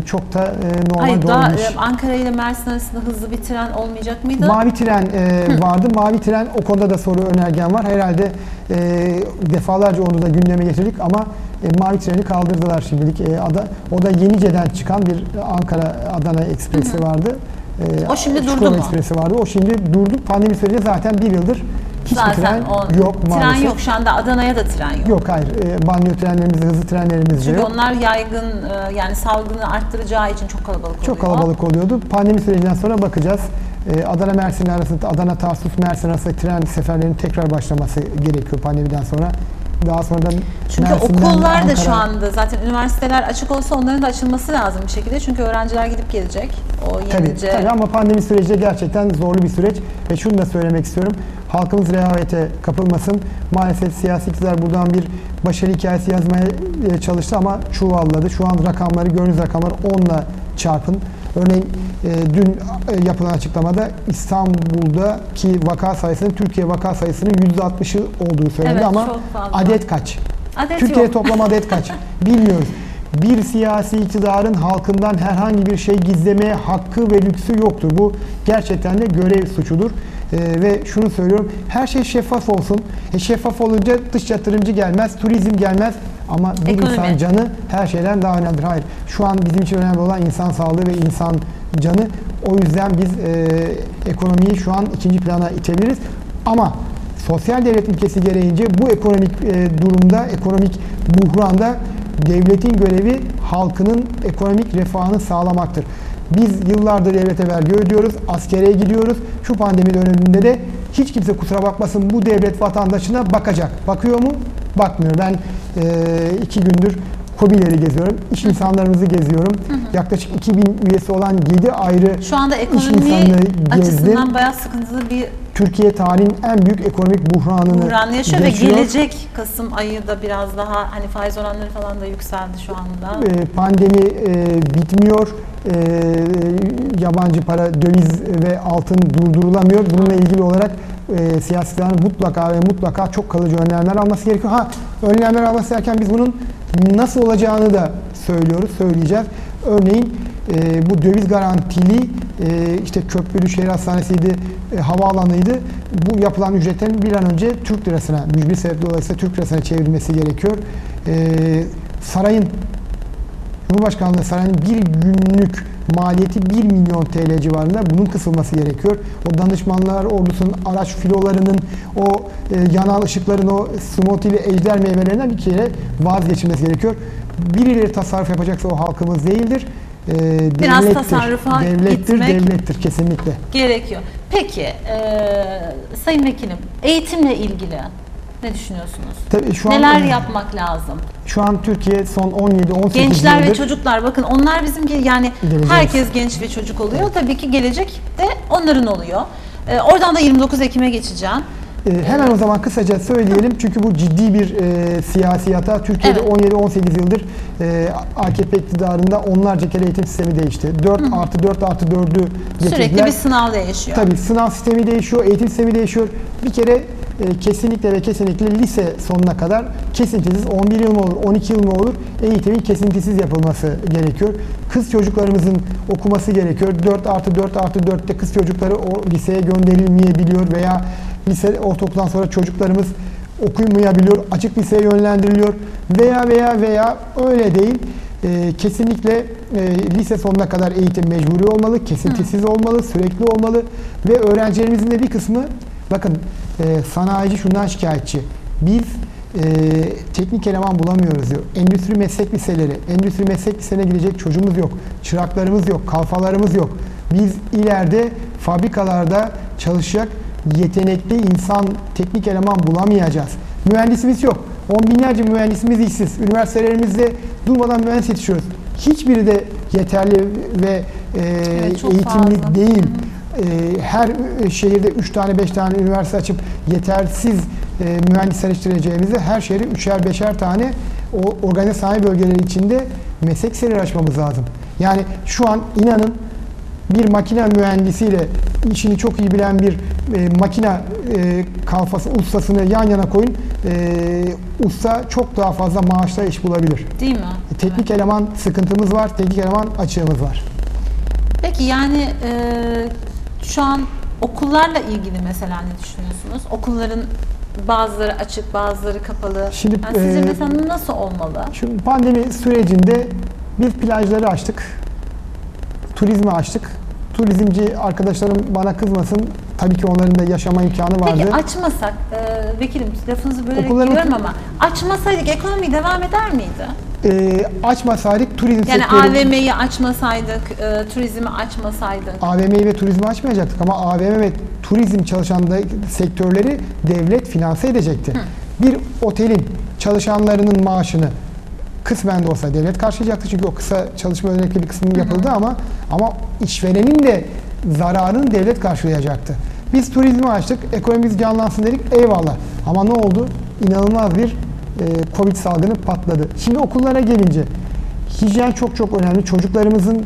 çok da normal doğruymuş. Ankara ile Mersin arasında hızlı bir tren olmayacak mıydı? Mavi tren vardı. Mavi tren o konuda da soru önergen var. Herhalde defalarca onu da gündeme getirdik ama mavi treni kaldırdılar şimdilik. O da Yenice'den çıkan bir Ankara-Adana ekspresi vardı. O şimdi Çukurova durdu mu? Ekspresi vardı. O şimdi durdu. Pandemi sürecinde zaten bir yıldır hiçbir tren yok maalesef. Tren yok. Şu anda Adana'ya da tren yok. Yok hayır. Banliyö trenlerimiz, hızlı trenlerimiz de yok. Çünkü onlar yaygın yani salgını arttıracağı için çok kalabalık oluyor. Çok kalabalık oluyordu. Pandemi sürecinden sonra bakacağız. Adana-Mersin arasında, Adana-Tarsus-Mersin arasında tren seferlerinin tekrar başlaması gerekiyor pandemiden sonra. Daha sonradan çünkü okullar da şu anda zaten üniversiteler açık olsa onların da açılması lazım bir şekilde. Çünkü öğrenciler gidip gelecek. O Yenice... Tabii ama pandemi süreci de gerçekten zorlu bir süreç. Ve şunu da söylemek istiyorum. Halkımız rehavete kapılmasın. Maalesef siyasi iktidar buradan bir başarı hikayesi yazmaya çalıştı ama çuvalladı. Şu an rakamları, gördüğünüz rakamları 10'la çarpın. Örneğin dün yapılan açıklamada İstanbul'daki vaka sayısının Türkiye vaka sayısının %60'ı olduğu söylendi ama adet kaç? Türkiye toplam adet kaç? Bilmiyoruz. Bir siyasi iktidarın halkından herhangi bir şey gizlemeye hakkı ve lüksü yoktur. Bu gerçekten de görev suçudur. Ve şunu söylüyorum, her şey şeffaf olsun. Şeffaf olunca dış yatırımcı gelmez, turizm gelmez ama bir insan canı her şeyden daha önemlidir. Hayır, şu an bizim için önemli olan insan sağlığı ve insan canı. O yüzden biz ekonomiyi şu an ikinci plana itebiliriz. Ama sosyal devlet ilkesi gereğince bu ekonomik durumda, ekonomik buhranda devletin görevi halkının ekonomik refahını sağlamaktır. Biz yıllardır devlete vergi ödüyoruz, askere gidiyoruz. Şu pandemi döneminde de hiç kimse kusura bakmasın bu devlet vatandaşına bakacak. Bakıyor mu? Bakmıyor. Ben 2 gündür KOBİ'leri geziyorum, iş insanlarımızı geziyorum. Yaklaşık 2000 üyesi olan 7 ayrı şu anda iş insanı açısından bayağı sıkıntılı bir Türkiye tarihinin en büyük ekonomik buhranını yaşıyor ve gelecek Kasım ayı da biraz daha hani faiz oranları falan da yükseldi şu anda. Pandemi bitmiyor. Yabancı para, döviz ve altın durdurulamıyor. Bununla ilgili olarak siyasetçilerin mutlaka çok kalıcı önlemler alması gerekiyor. Önlemler alması derken biz bunun nasıl olacağını da söyleyeceğiz. Örneğin bu döviz garantili işte Köprülü Şehir Hastanesi'ydi, havaalanıydı. Bu yapılan ücretlerin bir an önce Türk lirasına, mücbir sebep dolayısıyla Türk lirasına çevrilmesi gerekiyor. Cumhurbaşkanlığı Sarayı'nın bir günlük maliyeti 1 milyon TL civarında, bunun kısılması gerekiyor. O danışmanlar ordusunun araç filolarının, o yanan ışıkların, o smoothie ile ejder meyvelerinden bir kere vazgeçilmesi gerekiyor. Birileri tasarruf yapacaksa o halkımız değildir. Biraz tasarrufa devlettir kesinlikle. Gerekiyor. Peki, Sayın Vekilim, eğitimle ilgili Ne düşünüyorsunuz? Tabii şu an, Neler yapmak lazım? Şu an Türkiye son 17-18 Gençler yıldır, ve çocuklar, bakın onlar bizim yani geleceğimiz. herkes genç ve çocuk oluyor. Tabii ki gelecek de onların oluyor. Oradan da 29 Ekim'e geçeceğim. Hemen o zaman kısaca söyleyelim çünkü bu ciddi bir siyasi hata. Türkiye'de Evet. 17-18 yıldır AKP iktidarında onlarca kere eğitim sistemi değişti. 4+4+4'ü getirdiler. Sürekli bir sınav değişiyor. Tabii sınav sistemi değişiyor, eğitim sistemi değişiyor. Bir kere kesinlikle ve kesinlikle lise sonuna kadar kesintisiz 11 yıl mı olur, 12 yıl mı olur eğitimin kesintisiz yapılması gerekiyor. Kız çocuklarımızın okuması gerekiyor. 4+4+4'te kız çocukları o liseye gönderilmeyebiliyor veya lise, ortaokuldan sonra çocuklarımız okuyamayabiliyor, açık liseye yönlendiriliyor veya öyle değil. Kesinlikle lise sonuna kadar eğitim mecburi olmalı, kesintisiz olmalı, sürekli olmalı ve öğrencilerimizin de bir kısmı, bakın sanayici şundan şikayetçi, biz teknik eleman bulamıyoruz diyor. Endüstri meslek liselerine gidecek çocuğumuz yok, çıraklarımız yok, kalfalarımız yok. Biz ileride fabrikalarda çalışacak yetenekli insan, teknik eleman bulamayacağız. Mühendisimiz yok. On binlerce mühendisimiz işsiz. Üniversitelerimizde durmadan mühendis yetişiyoruz. Hiçbiri de yeterli ve Evet, eğitimli fazla. değil. Her şehirde 3 tane 5 tane üniversite açıp yetersiz mühendis yetiştireceğimizde her şehirde 3'er 5'er tane o organize sanayi bölgeleri içinde meslek liseleri açmamız lazım. Yani şu an inanın bir makine mühendisiyle işini çok iyi bilen bir makine kalfası ustasını yan yana koyun. Usta çok daha fazla maaşla iş bulabilir. Değil mi? Teknik eleman sıkıntımız var, teknik eleman açığımız var. Peki yani şu an okullarla ilgili mesela ne düşünüyorsunuz? Okulların bazıları açık, bazıları kapalı. Şimdi, Yani sizce mesela nasıl olmalı? Şu pandemi sürecinde biz plajları açtık, turizmi açtık. Turizmci arkadaşlarım bana kızmasın, tabii ki onların da yaşama imkanı vardı. Peki açmasak, vekilim lafınızı bölerek Okulların- diyorum ama açmasaydık ekonomi devam eder miydi? Açmasaydık turizm Yani sektörü... AVM'yi açmasaydık, turizmi açmasaydık. AVM'yi ve turizmi açmayacaktık ama AVM ve turizm çalışan sektörleri devlet finanse edecekti. Bir otelin çalışanlarının maaşını kısmen de olsa devlet karşılayacaktı çünkü o kısa çalışma ödenekli bir kısmı yapıldı ama işverenin de zararını devlet karşılayacaktı. Biz turizmi açtık, ekonomimiz canlansın dedik, eyvallah. Ama ne oldu? İnanılmaz bir Covid salgını patladı. Şimdi okullara gelince hijyen çok önemli. Çocuklarımızın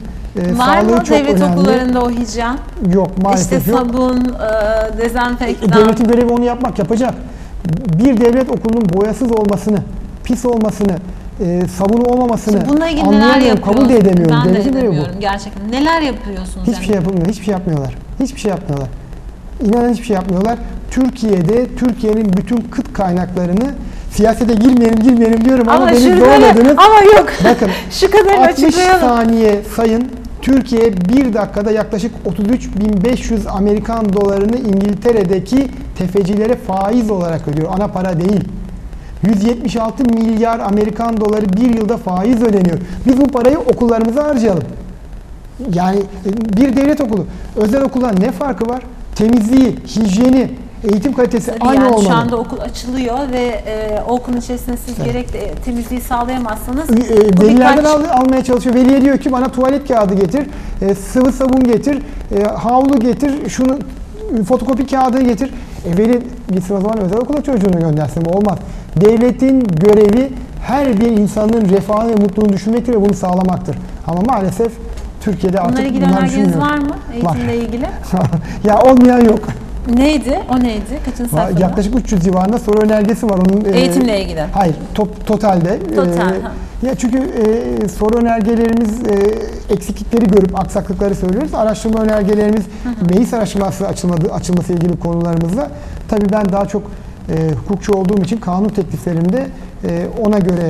Var sağlığı mı çok önemli. devlet okullarında o hijyen? Yok, maalesef İşte yok. sabun, dezenfektan. Devletin görevi onu yapacak. Bir devlet okulunun boyasız olmasını, pis olmasını, sabunu olmamasını Bununla ilgili neler anlayamıyorum, yapıyorsunuz? kabul de edemiyorum. Ben de Devletin görevi bu. edemiyorum gerçekten. Neler yapıyorsunuz? Hiçbir şey yapılmıyor, hiçbir şey yapmıyorlar. Hiçbir şey yapmıyorlar. İnanın hiçbir şey yapmıyorlar. Türkiye'nin bütün kıt kaynaklarını siyasete girmeyelim diyorum ama beni zorladınız. Ama yok. Bakın, Şu kadar 60 açıklayalım. saniye sayın. Türkiye bir dakikada yaklaşık 33.500 Amerikan dolarını İngiltere'deki tefecilere faiz olarak ödüyor. Ana para değil. 176 milyar Amerikan doları bir yılda faiz ödeniyor. Biz bu parayı okullarımıza harcayalım. Yani bir devlet okulu, özel okuldan ne farkı var? Temizliği, hijyeni, eğitim kalitesi Tabii aynı yani olmalı. şu anda okul açılıyor ve o okulun içerisinde siz gerek temizliği sağlayamazsanız Velilerden almaya çalışıyor. Veliye diyor ki bana tuvalet kağıdı getir, sıvı sabun getir, havlu getir, şunu fotokopi kağıdı getir. Veli gitsin o zaman özel okula çocuğunu göndersin. Bu olmaz. Devletin görevi her bir insanın refahını ve mutluluğunu düşünmektir ve bunu sağlamaktır. Ama maalesef Türkiye'de bununla artık ilgili bunlar önergeniz düşünmüyor. var mı? Eğitimle ilgili. Ya olmayan yok. Neydi? O neydi? Kaçıncı sayfada? Yaklaşık 300 civarında soru önergesi var onun. Eğitimle ilgili. Hayır, totalde. Total. Ya çünkü soru önergelerimiz eksiklikleri görüp aksaklıkları söylüyoruz. Araştırma önergelerimiz meclis araştırması açılması ilgili konularımızda. Tabii ben daha çok hukukçu olduğum için kanun tekliflerimde ona göre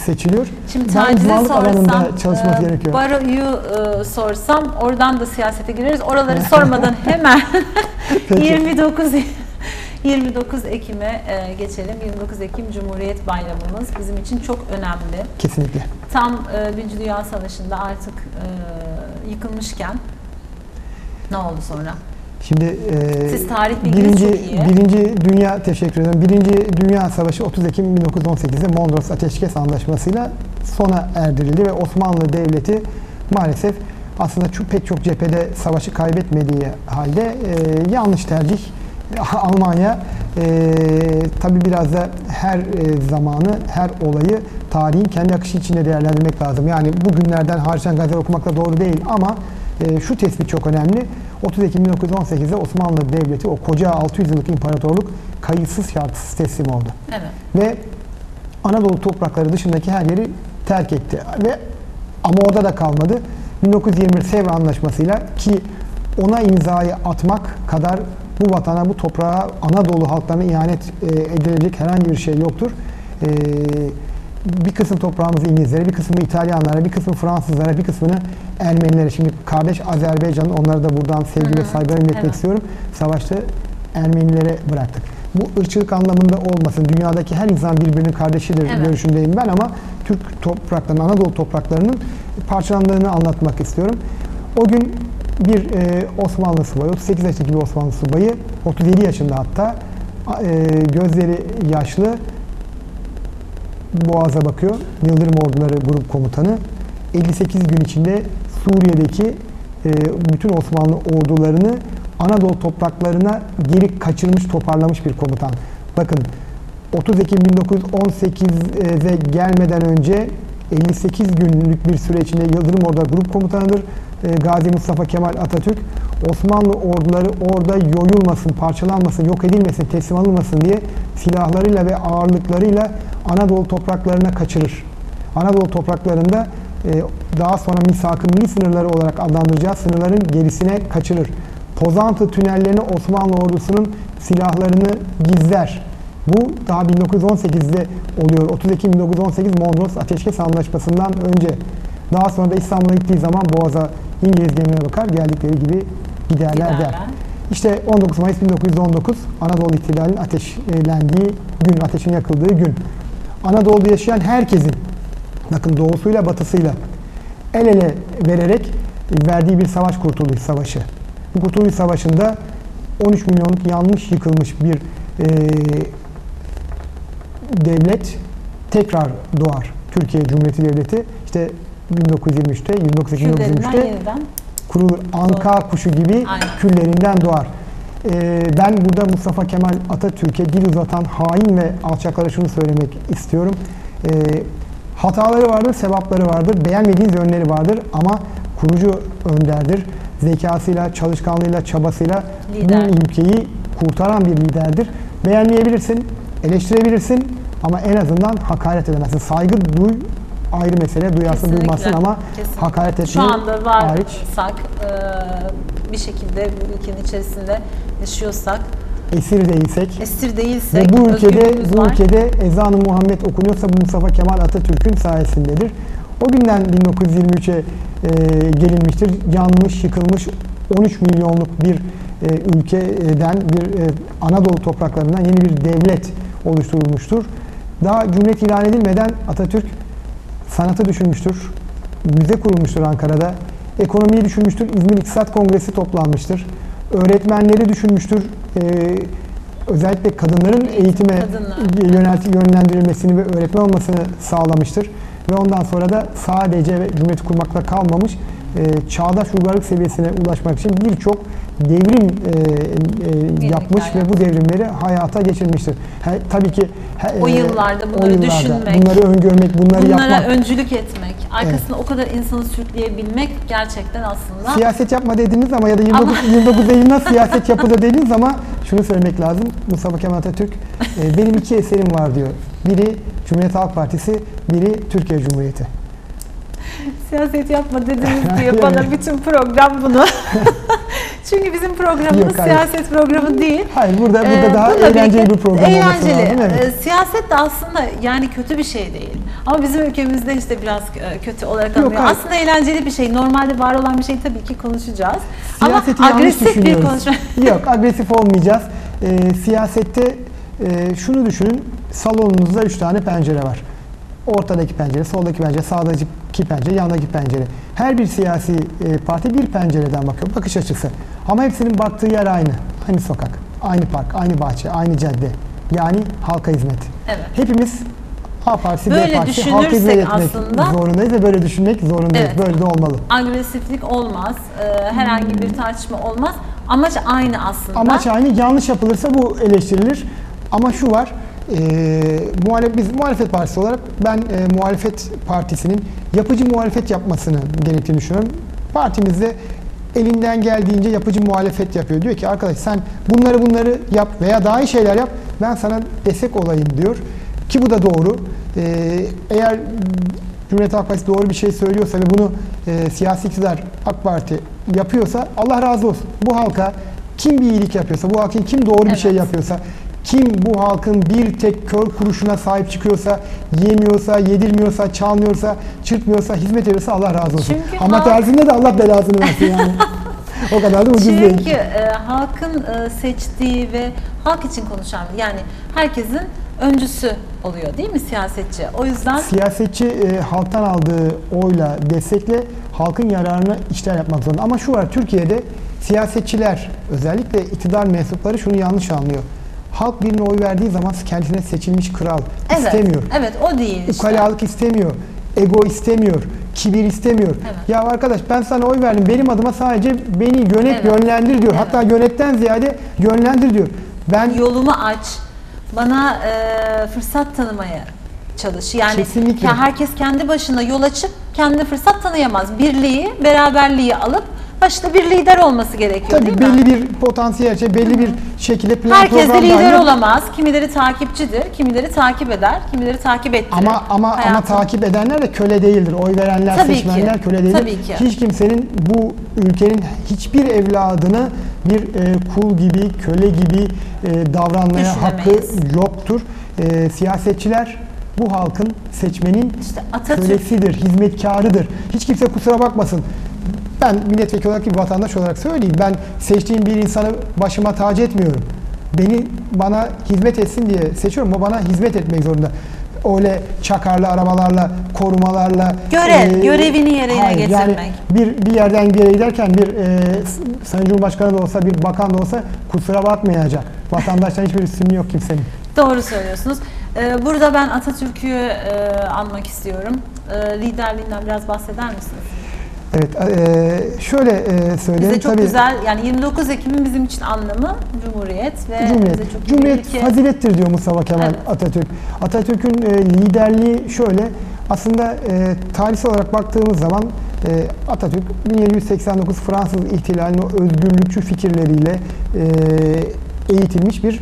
seçiliyor. Şimdi Ben tacizi uzmanlık alanında sorsam, çalışması gerekiyor. baroyu sorsam oradan da siyasete gireriz. Oraları sormadan hemen 29 Ekim'e geçelim. 29 Ekim Cumhuriyet Bayramımız bizim için çok önemli. Kesinlikle. Tam Birinci Dünya Savaşı'nda artık yıkılmışken ne oldu sonra? Şimdi siz tarih bilginiz çok iyi. Birinci Dünya teşekkür ederim. Birinci Dünya Savaşı 30 Ekim 1918'de Mondros Ateşkes Antlaşması'yla sona erdirildi ve Osmanlı Devleti maalesef aslında pek çok cephede savaşı kaybetmediği halde yanlış tercih. Almanya tabii biraz da her zamanı, her olayı tarihin kendi akışı içinde değerlendirmek lazım. Yani bugünlerden hariçten gazete okumak da doğru değil ama şu tespit çok önemli. 30 Ekim 1918'de Osmanlı Devleti, o koca 600 yıllık imparatorluk kayıtsız şartsız teslim oldu. Evet. Ve Anadolu toprakları dışındaki her yeri terk etti. Ama orada da kalmadı. 1921 Sevr Anlaşması'yla, ki ona imzayı atmak kadar bu vatana, bu toprağa, Anadolu halklarına ihanet edilecek herhangi bir şey yoktur. Bir kısım toprağımızı İngilizlere, bir kısmını İtalyanlara, bir kısmını Fransızlara, bir kısmını Ermenilere. Şimdi kardeş Azerbaycan'ın, onlara da buradan sevgi ve saygılarımı iletmek istiyorum. Savaşta Ermenilere bıraktık. Bu ırkçılık anlamında olmasın. Dünyadaki her insan birbirinin kardeşidir görüşündeyim ben, ama Türk topraklarının, Anadolu topraklarının parçalandığını anlatmak istiyorum. O gün bir Osmanlı subayı, 38 yaşındaki bir Osmanlı subayı, 37 yaşında hatta, gözleri yaşlı, Boğaz'a bakıyor. Yıldırım Orduları Grup Komutanı. 58 gün içinde Suriye'deki bütün Osmanlı ordularını Anadolu topraklarına geri kaçırmış, toparlamış bir komutan. Bakın, 30 Ekim 1918'e gelmeden önce 58 günlük bir süre içinde Yıldırım Orduları Grup Komutanı'dır. Gazi Mustafa Kemal Atatürk, Osmanlı orduları orada yoyulmasın, parçalanmasın, yok edilmesin, teslim alınmasın diye silahlarıyla ve ağırlıklarıyla Anadolu topraklarına kaçırır. Anadolu topraklarında daha sonra misak-ı milli sınırları olarak adlandıracağı sınırların gerisine kaçırır. Pozantı tünellerine Osmanlı ordusunun silahlarını gizler. Bu daha 1918'de oluyor. 30 Ekim 1918 Mondros Ateşkes Antlaşması'ndan önce. Daha sonra da İstanbul'a gittiği zaman Boğaz'a İngiliz gemilerine bakar, geldikleri gibi giderler der. İşte 19 Mayıs 1919 Anadolu İhtilali'nin ateşlendiği gün, ateşin yakıldığı gün. Anadolu'da yaşayan herkesin, bakın doğusuyla batısıyla el ele vererek verdiği bir savaş, Kurtuluş Savaşı. Bu Kurtuluş Savaşı'nda 13 milyonluk yanmış, yıkılmış bir devlet tekrar doğar. Türkiye Cumhuriyeti Devleti işte 1923'te, 1923'te kurulur. Anka kuşu gibi küllerinden doğar. Ben burada Mustafa Kemal Atatürk'e dil uzatan hain ve alçaklara şunu söylemek istiyorum. Hataları vardır, sevapları vardır, beğenmediğiniz yönleri vardır ama kurucu önderdir. Zekasıyla, çalışkanlığıyla, çabasıyla bu ülkeyi kurtaran bir liderdir. Beğenmeyebilirsin, eleştirebilirsin ama en azından hakaret edemezsin. Saygı duy, ayrı mesele, duyarsın duymazsın ama hakaret etmeyi şu anda varsak, hariç, bir şekilde bu ülkenin içerisinde yaşıyorsak, esir değilsek ve bu ülkede ezan-ı Muhammed okunuyorsa bu Mustafa Kemal Atatürk'ün sayesindedir. O günden 1923'e gelinmiştir. Yanmış, yıkılmış 13 milyonluk bir ülkeden, bir Anadolu topraklarından yeni bir devlet oluşturulmuştur. Daha Cumhuriyet ilan edilmeden Atatürk sanatı düşünmüştür. Müze kurulmuştur Ankara'da. Ekonomiyi düşünmüştür. İzmir İktisat Kongresi toplanmıştır. Öğretmenleri düşünmüştür. Özellikle kadınların eğitime yönlendirilmesini ve öğretmen olmasını sağlamıştır. Ve ondan sonra da sadece Cumhuriyeti kurmakla kalmamış, çağdaş uygarlık seviyesine ulaşmak için birçok devrim yapmış ve bu devrimleri hayata geçirmiştir. Tabii ki o yıllarda bunları düşünmek, bunları öngörmek, bunları yapmak, bunlara öncülük etmek, arkasında o kadar insanı sürükleyebilmek gerçekten aslında. Siyaset yapma dediniz ama ya da 29 Eylül'de siyaset yapıldı dediniz ama şunu söylemek lazım. Mustafa Kemal Atatürk benim 2 eserim var diyor. Biri Cumhuriyet Halk Partisi, biri Türkiye Cumhuriyeti. Siyaset yapma dediniz diye bana bütün program bunu. Çünkü bizim programımız siyaset programı değil. Hayır, burada daha eğlenceli bir program olması lazım. Evet. Siyaset de aslında yani kötü bir şey değil. Ama bizim ülkemizde işte biraz kötü olarak anlıyor. Aslında eğlenceli bir şey. Normalde var olan bir şey tabii ki konuşacağız. Siyaseti ama agresif bir konuşma. Yok, agresif olmayacağız. Siyasette şunu düşünün. Salonunuzda 3 tane pencere var. Ortadaki pencere, soldaki pencere, sağdaki iki pencere, yandaki pencere. Her bir siyasi parti bir pencereden bakıyor, bakış açısı. Ama hepsinin baktığı yer aynı. Aynı sokak, aynı park, aynı bahçe, aynı cadde. Yani halka hizmet. Evet. Hepimiz A partisi, Böyle B partisi halka hizmet düşünürsek etmek aslında zorundayız ve böyle düşünmek zorundayız. Evet. Böyle de olmalı. agresiflik olmaz, herhangi bir tartışma olmaz. Amaç aynı aslında. Amaç aynı. Yanlış yapılırsa bu eleştirilir. Ama şu var, biz muhalefet partisi olarak ben muhalefet partisinin yapıcı muhalefet yapmasını gerektiğini düşünüyorum. Partimizde elinden geldiğince yapıcı muhalefet yapıyor. Diyor ki arkadaş sen bunları yap veya daha iyi şeyler yap, ben sana destek olayım diyor. Ki bu da doğru. Eğer Cumhuriyet Halk Partisi doğru bir şey söylüyorsa ve bunu siyasi iktidar AK Parti yapıyorsa Allah razı olsun. Bu halka kim bir iyilik yapıyorsa, bu halkın kim doğru bir şey yapıyorsa, kim bu halkın bir tek kör kuruşuna sahip çıkıyorsa, yemiyorsa, yedirmiyorsa, çalmıyorsa, çırpmıyorsa, hizmet ediyorsa Allah razı olsun. Çünkü ama tersinde de Allah belasını versin yani. O kadar da ucuz değil. Çünkü halkın seçtiği ve halk için konuşan, yani herkesin öncüsü oluyor değil mi siyasetçi? O yüzden siyasetçi halktan aldığı oyla, destekle halkın yararına işler yapmak zorunda. Ama şu var, Türkiye'de siyasetçiler, özellikle iktidar mensupları şunu yanlış anlıyor. Halk birine oy verdiği zaman kendisine seçilmiş kral istemiyor. Evet, o değil işte. Ukalalık istemiyor, ego istemiyor, kibir istemiyor. Evet. Ya arkadaş ben sana oy verdim, benim adıma sadece beni yönet, yönlendir diyor. Evet. Hatta yönetten ziyade yönlendir diyor. Ben yolumu aç, bana fırsat tanımaya çalış. Yani kesinlikle. Herkes kendi başına yol açıp kendi fırsat tanıyamaz. Birliği, beraberliği alıp başta bir lider olması gerekiyor tabii değil mi? belli bir potansiyel, belli bir şekilde plan Herkes de program lider dahil. olamaz. Kimileri takipçidir, kimileri takip eder, kimileri takip ettirir. Ama takip edenler de köle değildir. Oy verenler, Tabii seçmenler ki. köle değildir. Tabii ki. Hiç kimsenin bu ülkenin hiçbir evladını bir kul gibi, köle gibi davranmaya hakkı yoktur. Siyasetçiler bu halkın, seçmenin kölesidir, hizmetkarıdır. Hiç kimse kusura bakmasın. Ben milletvekili olarak bir vatandaş olarak söyleyeyim. Ben seçtiğim bir insanı başıma tac etmiyorum. Bana hizmet etsin diye seçiyorum. O bana hizmet etmek zorunda. Öyle çakarlı arabalarla, korumalarla... görevini yerine getirmek. Yani bir yerden bir yere giderken Sayın Cumhurbaşkanı da olsa, bir bakan da olsa kusura bakmayacak. Vatandaştan hiçbir üstünlüğü yok kimsenin. Doğru söylüyorsunuz. Burada ben Atatürk'ü anmak istiyorum. Liderliğinden biraz bahseder misiniz? Evet, şöyle söyleyeyim. Bize çok tabii, güzel, yani 29 Ekim'in bizim için anlamı Cumhuriyet ve Cumhuriyet fazilettir diyor Mustafa Kemal Atatürk. Atatürk'ün liderliği şöyle, aslında tarihsel olarak baktığımız zaman Atatürk 1789 Fransız ihtilalinin o özgürlükçü fikirleriyle eğitilmiş bir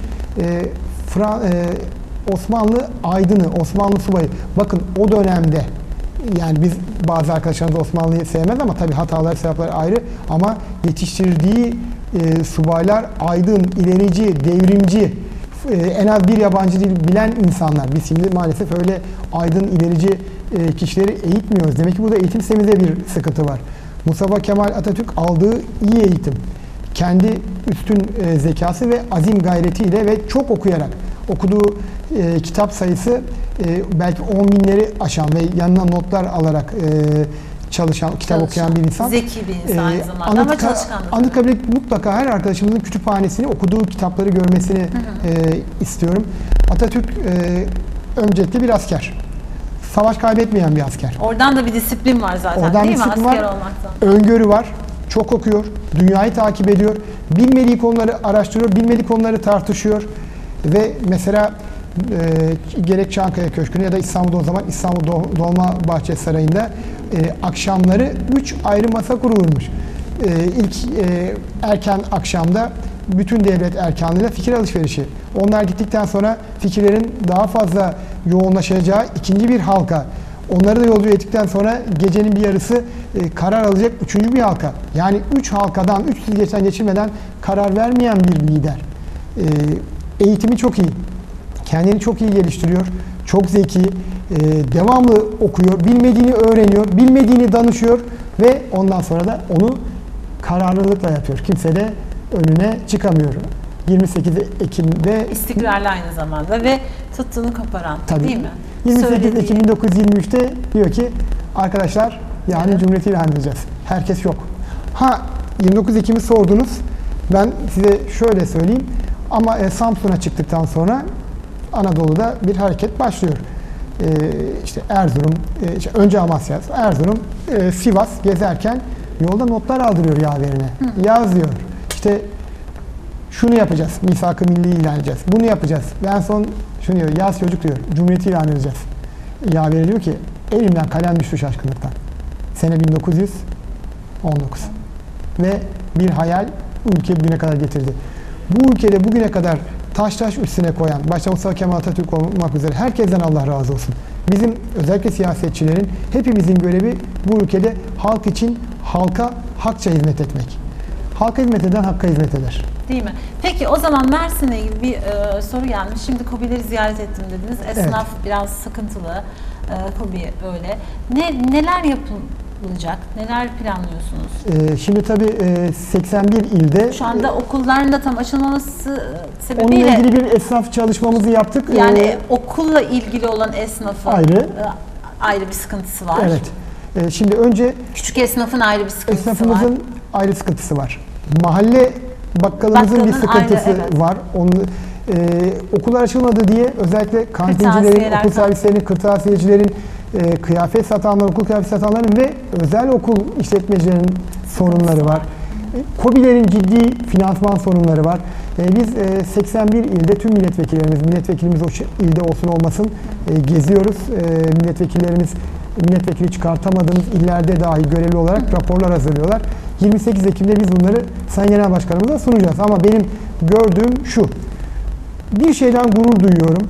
Osmanlı aydını, Osmanlı subayı. Bakın o dönemde, yani biz bazı arkadaşlarımız Osmanlı'yı sevmez ama tabii hatalar, sevaplar ayrı, ama yetiştirdiği subaylar aydın, ilerici, devrimci, en az bir yabancı dil bilen insanlar. Biz şimdi maalesef öyle aydın, ilerici kişileri eğitmiyoruz. Demek ki burada eğitim sistemimizde bir sıkıntı var. Mustafa Kemal Atatürk aldığı iyi eğitim, kendi üstün zekası ve azim gayretiyle ve çok okuyarak, okuduğu kitap sayısı belki 10 binleri aşan ve yanına notlar alarak çalışan, kitap okuyan bir insan. Zeki bir insan aynı zamanda ama çalışkan. Anıtkabir'e mutlaka her arkadaşımızın kütüphanesini, okuduğu kitapları görmesini istiyorum. Atatürk öncelikle bir asker. Savaş kaybetmeyen bir asker. Oradan da bir disiplin var zaten değil mi? Asker olmaktan. Öngörü var. Çok okuyor. Dünyayı takip ediyor. Bilmediği konuları araştırıyor. Bilmediği konuları tartışıyor. Ve mesela gerek Çankaya Köşkü'nde ya da İstanbul'da, o zaman İstanbul Dolmabahçe Sarayı'nda akşamları 3 ayrı masa kurulmuş. İlk erken akşamda bütün devlet erkanlığıyla fikir alışverişi. Onlar gittikten sonra fikirlerin daha fazla yoğunlaşacağı ikinci bir halka. Onları da yolcu ettikten sonra gecenin bir yarısı karar alacak üçüncü bir halka. Yani 3 halkadan, 3 süzgeçten geçirmeden karar vermeyen bir lider. Eğitimi çok iyi. Kendini çok iyi geliştiriyor. Çok zeki. Devamlı okuyor. Bilmediğini öğreniyor. Bilmediğini danışıyor. Ve ondan sonra da onu kararlılıkla yapıyor. Kimse de önüne çıkamıyor. 28 Ekim'de... İstikrarlı aynı zamanda ve tuttuğunu koparan, tabii, değil mi? 28 Ekim 1923'te diyor ki arkadaşlar yani Evet. Cumhuriyeti ilan edeceğiz. Herkes yok. 29 Ekim'i sordunuz. Ben size şöyle söyleyeyim. Ama Samsun'a çıktıktan sonra Anadolu'da bir hareket başlıyor. İşte Erzurum, önce Amasya, Erzurum, Sivas gezerken yolda notlar aldırıyor yaverine. Yaz diyor. İşte şunu yapacağız, misak-ı milli ilan edeceğiz. Bunu yapacağız. Ve en son şunu diyor, yaz çocuk diyor, Cumhuriyeti ilan edeceğiz. Yaveri diyor ki, elimden kalem düştü şaşkınlıktan. Sene 1919. Ve bir hayal ülke bugüne kadar getirdi. Bu ülkede bugüne kadar taş üstüne koyan, başta Mustafa Kemal Atatürk olmak üzere herkesten Allah razı olsun. Bizim özellikle siyasetçilerin, hepimizin görevi bu ülkede halk için, halka hakça hizmet etmek. Halka hizmet eden hakka hizmet eder. Değil mi? Peki o zaman Mersin'le ilgili bir soru gelmiş. Şimdi KOBİ'leri ziyaret ettim dediniz. Esnaf biraz sıkıntılı. KOBİ öyle. Neler yapılacak? Neler planlıyorsunuz? Şimdi tabii 81 ilde... Şu anda okulların da tam açılmaması sebebiyle... Onunla ilgili bir esnaf çalışmamızı yaptık. Yani okulla ilgili olan esnafın ayrı bir sıkıntısı var. Evet. Şimdi önce... Küçük esnafın ayrı bir sıkıntısı var. Esnafımızın ayrı sıkıntısı var. Mahalle bakkalımızın bir sıkıntısı var. Okullar açılmadı diye özellikle kantincilerin, okul servislerinin, kırtasiyecilerin, kıyafet satanlar, okul kıyafet satanların ve özel okul işletmecilerinin sorunları var. KOBİ'lerin ciddi finansman sorunları var. Biz 81 ilde tüm milletvekilimiz o ilde olsun olmasın geziyoruz. Milletvekili çıkartamadığımız illerde dahi görevli olarak raporlar hazırlıyorlar. 28 Ekim'de biz bunları Sayın Genel Başkanımıza sunacağız. Ama benim gördüğüm şu, bir şeyden gurur duyuyorum.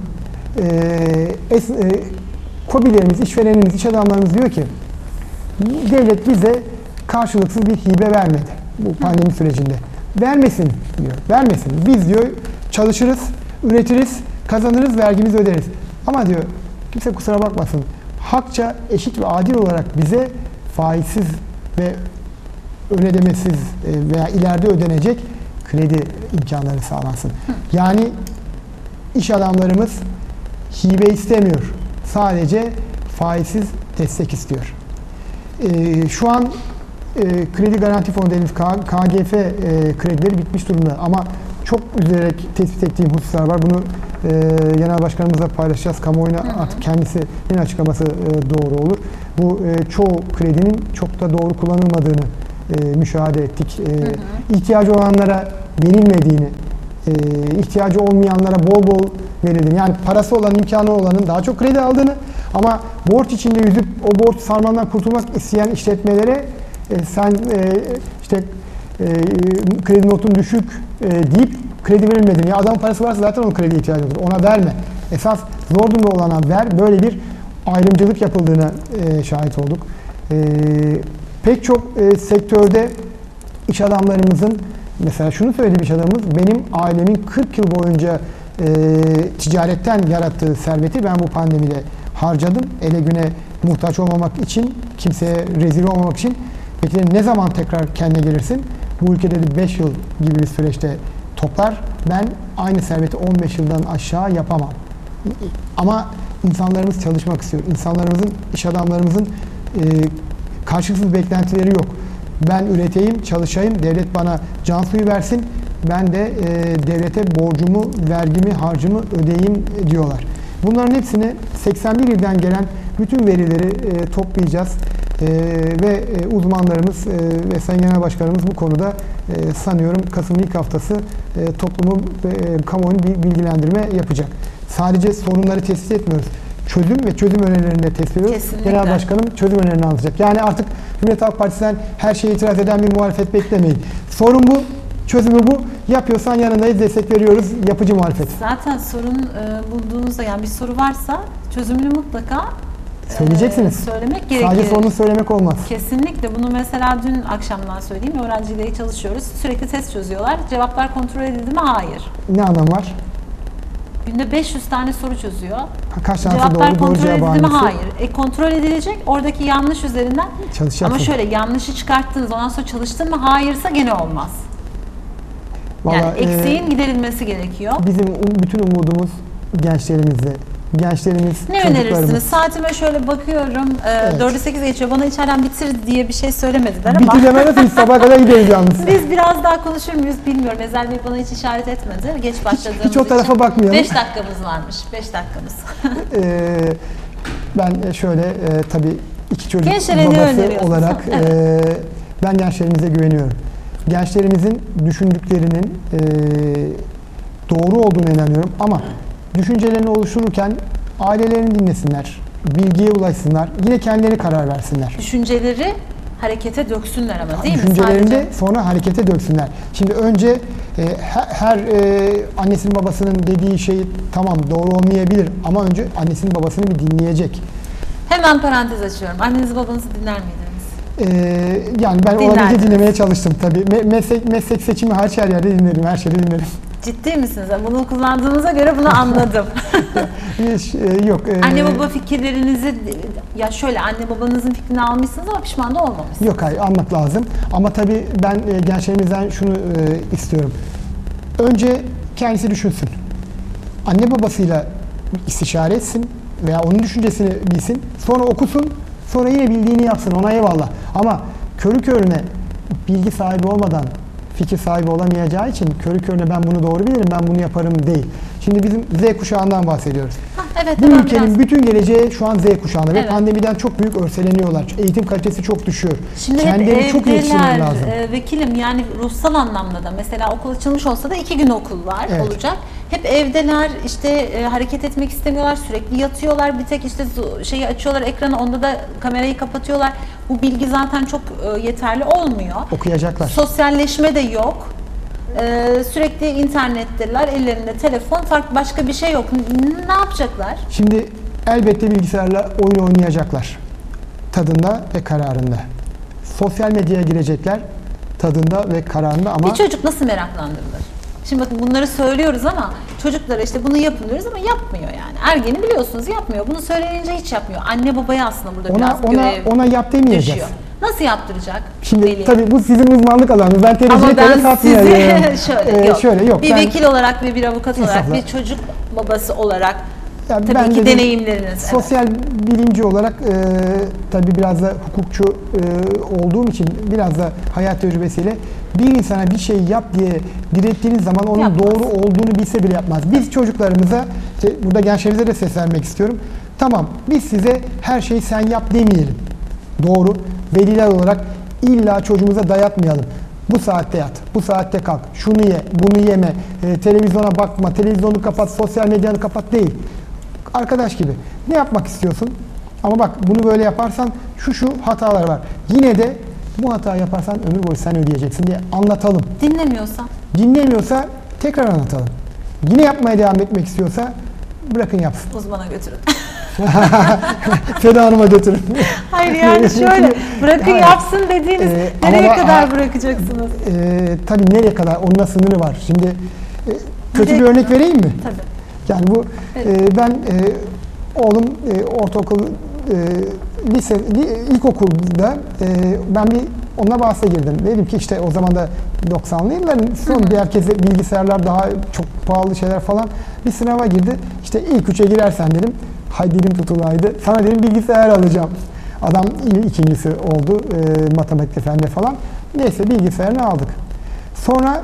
KOBİ'lerimiz, işverenimiz, iş adamlarımız diyor ki, devlet bize karşılıksız bir hibe vermedi bu pandemi sürecinde. Vermesin diyor, vermesin. Biz diyor çalışırız, üretiriz, kazanırız, vergimizi öderiz. Ama diyor kimse kusura bakmasın, hakça, eşit ve adil olarak bize faizsiz ve ön ödemesiz veya ileride ödenecek kredi imkanları sağlansın. Yani iş adamlarımız hibe istemiyor. Sadece faizsiz destek istiyor. Şu an kredi garanti fonu dediğimiz KGF kredileri bitmiş durumda. Ama çok üzülerek tespit ettiğim hususlar var. Bunu Genel Başkanımızla paylaşacağız. Kamuoyuna artık kendisinin açıklaması doğru olur. Bu çoğu kredinin çok da doğru kullanılmadığını müşahede ettik. İhtiyacı olanlara verilmediğini, ihtiyacı olmayanlara bol bol verildiğini, yani parası olan, imkanı olanın daha çok kredi aldığını ama borç içinde yüzüp o borç sarmalından kurtulmak isteyen işletmelere sen işte kredi notun düşük deyip kredi verilmediğini, ya adamın parası varsa zaten onun krediye ihtiyacı olur, ona verme. Esas zor durumda olana ver. Böyle bir ayrımcılık yapıldığına şahit olduk. Pek çok sektörde iş adamlarımızın, mesela şunu söyledi iş adamımız, benim ailemin 40 yıl boyunca ticaretten yarattığı serveti ben bu pandemide harcadım. Ele güne muhtaç olmamak için, kimseye rezil olmamak için. Peki ne zaman tekrar kendine gelirsin? Bu ülkede de 5 yıl gibi bir süreçte toplar. Ben aynı serveti 15 yıldan aşağı yapamam. Ama insanlarımız çalışmak istiyor. İnsanlarımızın, iş adamlarımızın karşılıksız beklentileri yok. Ben üreteyim, çalışayım, devlet bana can suyu versin, ben de devlete borcumu, vergimi, harcımı ödeyeyim diyorlar. Bunların hepsini 81 ilden gelen bütün verileri toplayacağız ve uzmanlarımız ve Sayın Genel Başkanımız bu konuda sanıyorum Kasım'ın ilk haftası toplumu ve kamuoyunu bilgilendirme yapacak. Sadece sorunları tespit etmiyoruz. Çözüm ve çözüm önerilerini de tespit ediyoruz. Kesinlikle. Genel Başkanım çözüm önerilerini anlatacak. Yani artık Cumhuriyet Halk Partisi'nden her şeye itiraz eden bir muhalefet beklemeyin. Sorun bu, çözümü bu. Yapıyorsan yanındayız, destek veriyoruz. Yapıcı muhalefet. Zaten sorun bulduğunuzda, yani bir soru varsa çözümünü mutlaka söyleyeceksiniz. Söylemek gerekir. Sadece sorunu söylemek olmaz. Kesinlikle. Bunu mesela dün akşamdan söyleyeyim. Öğrenciyle çalışıyoruz. Sürekli test çözüyorlar. Cevaplar kontrol edildi mi? Hayır. Ne anlamı var? Günde 500 tane soru çözüyor. Kaç tanesi Cevaplar doğru kontrol edildi mi? hangisi? Hayır. Kontrol edilecek. Oradaki yanlış üzerinden. Ama şöyle, yanlışı çıkarttınız, ondan sonra çalıştın mı? Hayırsa gene olmaz. Vallahi, yani eksiğin giderilmesi gerekiyor. Bizim bütün umudumuz gençlerimizle, gençlerimiz, Ne çocuklarımız. önerirsiniz? Saatime şöyle bakıyorum. Evet. 4'e 8 geçiyor. Bana içeriden bitir diye bir şey söylemediler ama. Bitir demez biz sabaha kadar gideriz yalnız. Biz biraz daha konuşur muyuz bilmiyorum. Ezel Bey bana hiç işaret etmedi. Geç başladığımız Hiç o tarafa bakmayalım. 5 dakikamız varmış. 5 dakikamız. Ben şöyle tabii iki çocuk Gençlere ne babası öneriyorsunuz? olarak ben gençlerimize güveniyorum. Gençlerimizin düşündüklerinin doğru olduğunu inanıyorum ama düşüncelerini oluştururken ailelerini dinlesinler, bilgiye ulaşsınlar, yine kendileri karar versinler. Düşünceleri harekete döksünler ama değil mi? Düşüncelerini de Sadece. sonra harekete döksünler. Şimdi önce her annesinin babasının dediği şey tamam doğru olmayabilir ama önce annesinin babasını bir dinleyecek. Hemen parantez açıyorum. Annenizi babanızı dinler miydiniz? Yani ben olabildiğince dinlemeye çalıştım tabii. Meslek seçimi her yerde dinlerim, her şeyi dinlerim. Ciddi misiniz? Bunu kullandığınıza göre bunu anladım. Yok. Anne baba fikirlerinizi, ya şöyle anne babanızın fikrini almışsınız ama pişman da olmamışsınız. Yok hayır almak lazım. Ama tabii ben gençlerimizden şunu istiyorum. Önce kendisi düşünsün. Anne babasıyla istişare etsin veya onun düşüncesini bilsin. Sonra okusun. Sonra yine bildiğini yapsın. Ona eyvallah. Ama körü körüne bilgi sahibi olmadan fikir sahibi olamayacağı için körü körüne ben bunu doğru bilirim, ben bunu yaparım değil. Şimdi bizim Z kuşağından bahsediyoruz. Evet, Bu ülkenin bütün geleceği şu an Z kuşağında ve pandemiden çok büyük örseleniyorlar. Eğitim kalitesi çok düşüyor. Şimdi kendileri çok yetiştirmeleri lazım. Vekilim yani ruhsal anlamda da mesela okul açılmış olsa da 2 gün okul var olacak. Hep evdeler, işte hareket etmek istemiyorlar, sürekli yatıyorlar. Bir tek işte şeyi açıyorlar ekranı, onda da kamerayı kapatıyorlar. Bu bilgi zaten çok yeterli olmuyor. Okuyacaklar. Sosyalleşme de yok. Sürekli internetteler, ellerinde telefon, farklı başka bir şey yok. Ne yapacaklar? Şimdi elbette bilgisayarla oyun oynayacaklar. Tadında ve kararında. Sosyal medyaya girecekler. Tadında ve kararında ama... Bir çocuk nasıl meraklandırılır? Şimdi bakın bunları söylüyoruz ama çocuklara işte bunu yapın diyoruz ama yapmıyor yani. Ergeni biliyorsunuz yapmıyor. Bunu söyleyince hiç yapmıyor. Anne babaya aslında burada biraz görev ona yap demeyeceğiz. düşüyor. Nasıl yaptıracak? Şimdi tabii bu sizin uzmanlık alanınız. Ben ama ben satmıyorum. sizi şöyle yok. Bir vekil olarak ve bir avukat olarak, İnşallah. bir çocuk babası olarak Yani tabii ki deneyimleriniz. Sosyal bilimci olarak tabii biraz da hukukçu olduğum için biraz da hayat tecrübesiyle bir insana bir şey yap diye direttiğiniz zaman onun yapmaz. doğru olduğunu bilse bile yapmaz. Biz çocuklarımıza, burada gençlerimize de seslenmek istiyorum. Tamam biz size her şeyi sen yap demeyelim. Doğru. Veliler olarak illa çocuğumuza dayatmayalım. Bu saatte yat, bu saatte kalk, şunu ye, bunu yeme, televizyona bakma, televizyonu kapat, sosyal medyanı kapat değil. Arkadaş gibi. Ne yapmak istiyorsun? Ama bak bunu böyle yaparsan şu hatalar var. Yine de bu hatayı yaparsan ömür boyu sen ödeyeceksin diye anlatalım. Dinlemiyorsa? Dinlemiyorsa tekrar anlatalım. Yine yapmaya devam etmek istiyorsa bırakın yapsın. Uzmana götürün. Seda Hanım'a götürün. Hayır yani şöyle bırakın yapsın dediğiniz nereye kadar bırakacaksınız? Tabii nereye kadar? Onun sınırı var. Şimdi kötü bir örnek vereyim mi? Tabii. Yani bu ben oğlum ortaokul lise ilkokulda ben bir onunla bahse girdim. Dedim ki işte o zaman da 90'lı yılların son bir herkese bilgisayarlar daha çok pahalı şeyler falan bir sınava girdi. İşte ilk 3'e girersen dedim. Hay dilim tutulaydı. Sana dedim bilgisayar alacağım. Adam ikincisi oldu matematikte fende falan. Neyse bilgisayarını aldık. Sonra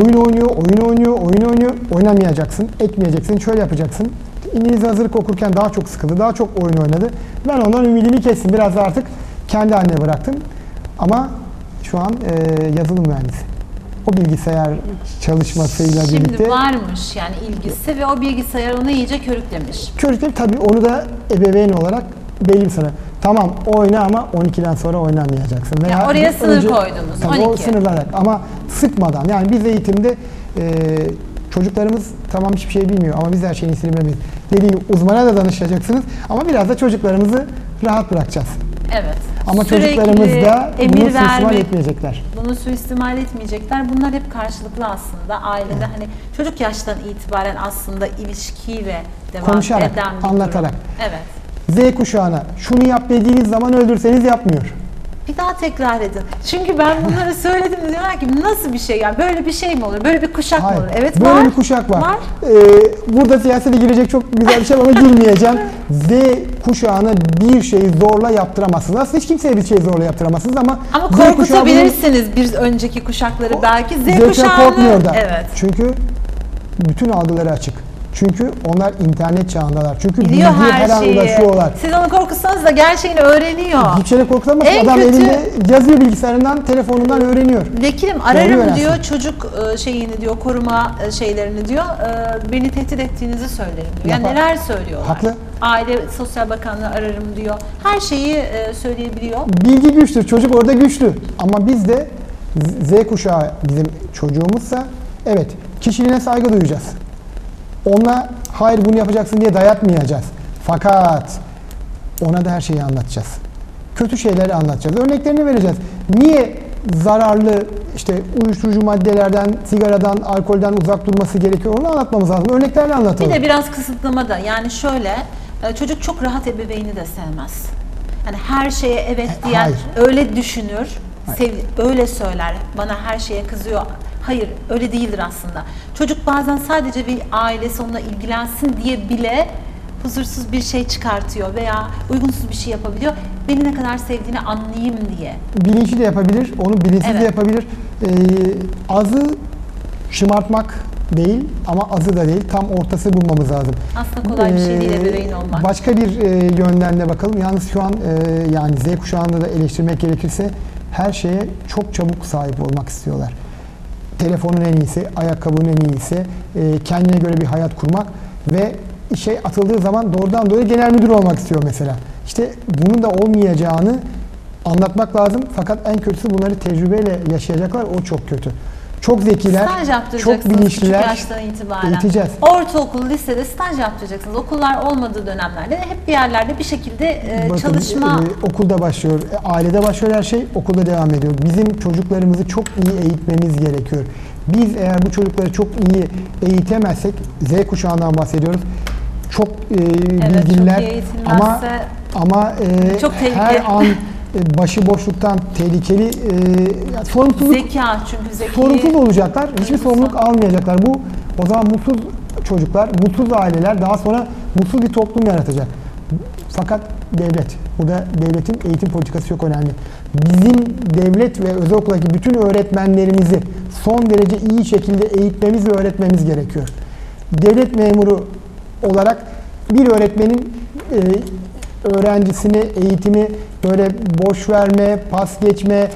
oyun oynuyor. Oynamayacaksın, ekmeyeceksin, şöyle yapacaksın. İngilizce hazırlık okurken daha çok sıkıldı, daha çok oyun oynadı. Ben ondan ümidimi kestim. Biraz da artık kendi haline bıraktım. Ama şu an yazılım mühendisi. O bilgisayar çalışmasıyla birlikte... Şimdi varmış yani ilgisi ve o bilgisayar onu iyice körüklemiş. Körüklemiş tabii onu da ebeveyn olarak belli bir sınır. Tamam oyna ama 12'den sonra oynamayacaksın. Veya yani oraya sınır koydunuz. Tabii 12. o sınırlarak ama sıkmadan. Yani biz eğitimde çocuklarımız tamam hiçbir şey bilmiyor ama biz her şeyini silmemeyiz. Dediğim gibi uzmana da danışacaksınız ama biraz da çocuklarımızı rahat bırakacağız. Evet. Ama sürekli çocuklarımız da bunu suistimal vermek, etmeyecekler. Bunu suistimal etmeyecekler. Bunlar hep karşılıklı aslında. Ailede hani çocuk yaştan itibaren aslında ilişkiyle devam Konuşarak, eden bir anlatarak. durum. Evet. Z kuşağına şunu yap dediğiniz zaman öldürseniz yapmıyor. Bir daha tekrar edin. Çünkü ben bunları söyledim diyorlar ki nasıl bir şey yani böyle bir şey mi olur? Böyle bir kuşak mı Hayır, olur? Evet böyle var. bir kuşak var. Var. Burada siyasete girecek çok güzel bir şey ama girmeyeceğim. Z kuşağına bir şeyi zorla yaptıramazsınız. Aslında hiç kimseye bir şey zorla yaptıramazsınız ama Ama Z kuşağı korkutabilirsiniz bir önceki kuşakları belki. Z kuşağı kuşağını korkmuyor da. evet. Çünkü bütün algıları açık. Çünkü onlar internet çağındalar. Çünkü Biliyor bilgiye her an şeyi. ulaşıyorlar. Siz onu korkutsanız da gerçeğini öğreniyor. Hiç şeyle korkutamaz. En Adam kötü- elinde yazıyor, bilgisayarından, telefonundan öğreniyor. Vekilim Görüyor ararım diyor aslında. çocuk şeyini diyor koruma şeylerini diyor beni tehdit ettiğinizi söylerim diyor. Yani Yapar. neler söylüyorlar. Haklı. Aile Sosyal Bakanlığı ararım diyor. Her şeyi söyleyebiliyor. Bilgi güçtür. Çocuk orada güçlü. Ama biz de Z kuşağı bizim çocuğumuzsa evet kişiliğine saygı duyacağız. Ona hayır bunu yapacaksın diye dayatmayacağız. Fakat ona da her şeyi anlatacağız. Kötü şeyleri anlatacağız. Örneklerini vereceğiz. Niye zararlı işte uyuşturucu maddelerden, sigaradan, alkolden uzak durması gerekiyor? Onu anlatmamız lazım. Örneklerle anlatalım. Bir de biraz kısıtlama da yani şöyle çocuk çok rahat ebeveyni de sevmez. Yani her şeye evet diyen Hayır. öyle düşünür, öyle söyler, bana her şeye kızıyor. Hayır öyle değildir aslında. Çocuk bazen sadece bir ailesi onunla ilgilensin diye bile huzursuz bir şey çıkartıyor veya uygunsuz bir şey yapabiliyor. Beni ne kadar sevdiğini anlayayım diye. Bilinçli de yapabilir, onu bilinçsiz de Evet. yapabilir. Azı şımartmak değil ama azı da değil. Tam ortası bulmamız lazım. Aslında kolay bir şey değil ebeveyn olmak. Başka bir yönden de bakalım. Yalnız şu an yani Z kuşağını da eleştirmek gerekirse her şeye çok çabuk sahip olmak istiyorlar. Telefonun en iyisi, ayakkabının en iyisi, kendine göre bir hayat kurmak ve işe atıldığı zaman doğrudan doğruya genel müdür olmak istiyor mesela. İşte bunun da olmayacağını anlatmak lazım. Fakat en kötüsü bunları tecrübeyle yaşayacaklar. O çok kötü. Çok zekiler, Staj çok yaptıracaksınız bilinçliler. küçük yaştan itibaren. Eğiteceğiz. Ortaokul, lisede staj yaptıracaksınız. Okullar olmadığı dönemlerde hep bir yerlerde bir şekilde Bakın, çalışma... okulda başlıyor, ailede başlıyor her şey, okulda devam ediyor. Bizim çocuklarımızı çok iyi eğitmemiz gerekiyor. Biz eğer bu çocukları çok iyi eğitemezsek, Z kuşağından bahsediyoruz, çok bilgililer çok iyi eğitilmezse ama çok her tehlikeli. an başıboşluktan tehlikeli sorumsuzluk Zeka çünkü zeki... sorumsuz olacaklar. Hiçbir Duygusal. sorumluluk almayacaklar. Bu o zaman mutsuz çocuklar, mutsuz aileler daha sonra mutsuz bir toplum yaratacak. Fakat devlet, burada devletin eğitim politikası çok önemli. Bizim devlet ve özel okuldaki bütün öğretmenlerimizi son derece iyi şekilde eğitmemiz ve öğretmemiz gerekiyor. Devlet memuru olarak bir öğretmenin öğrencisini, eğitimi böyle boş verme, pas geçme,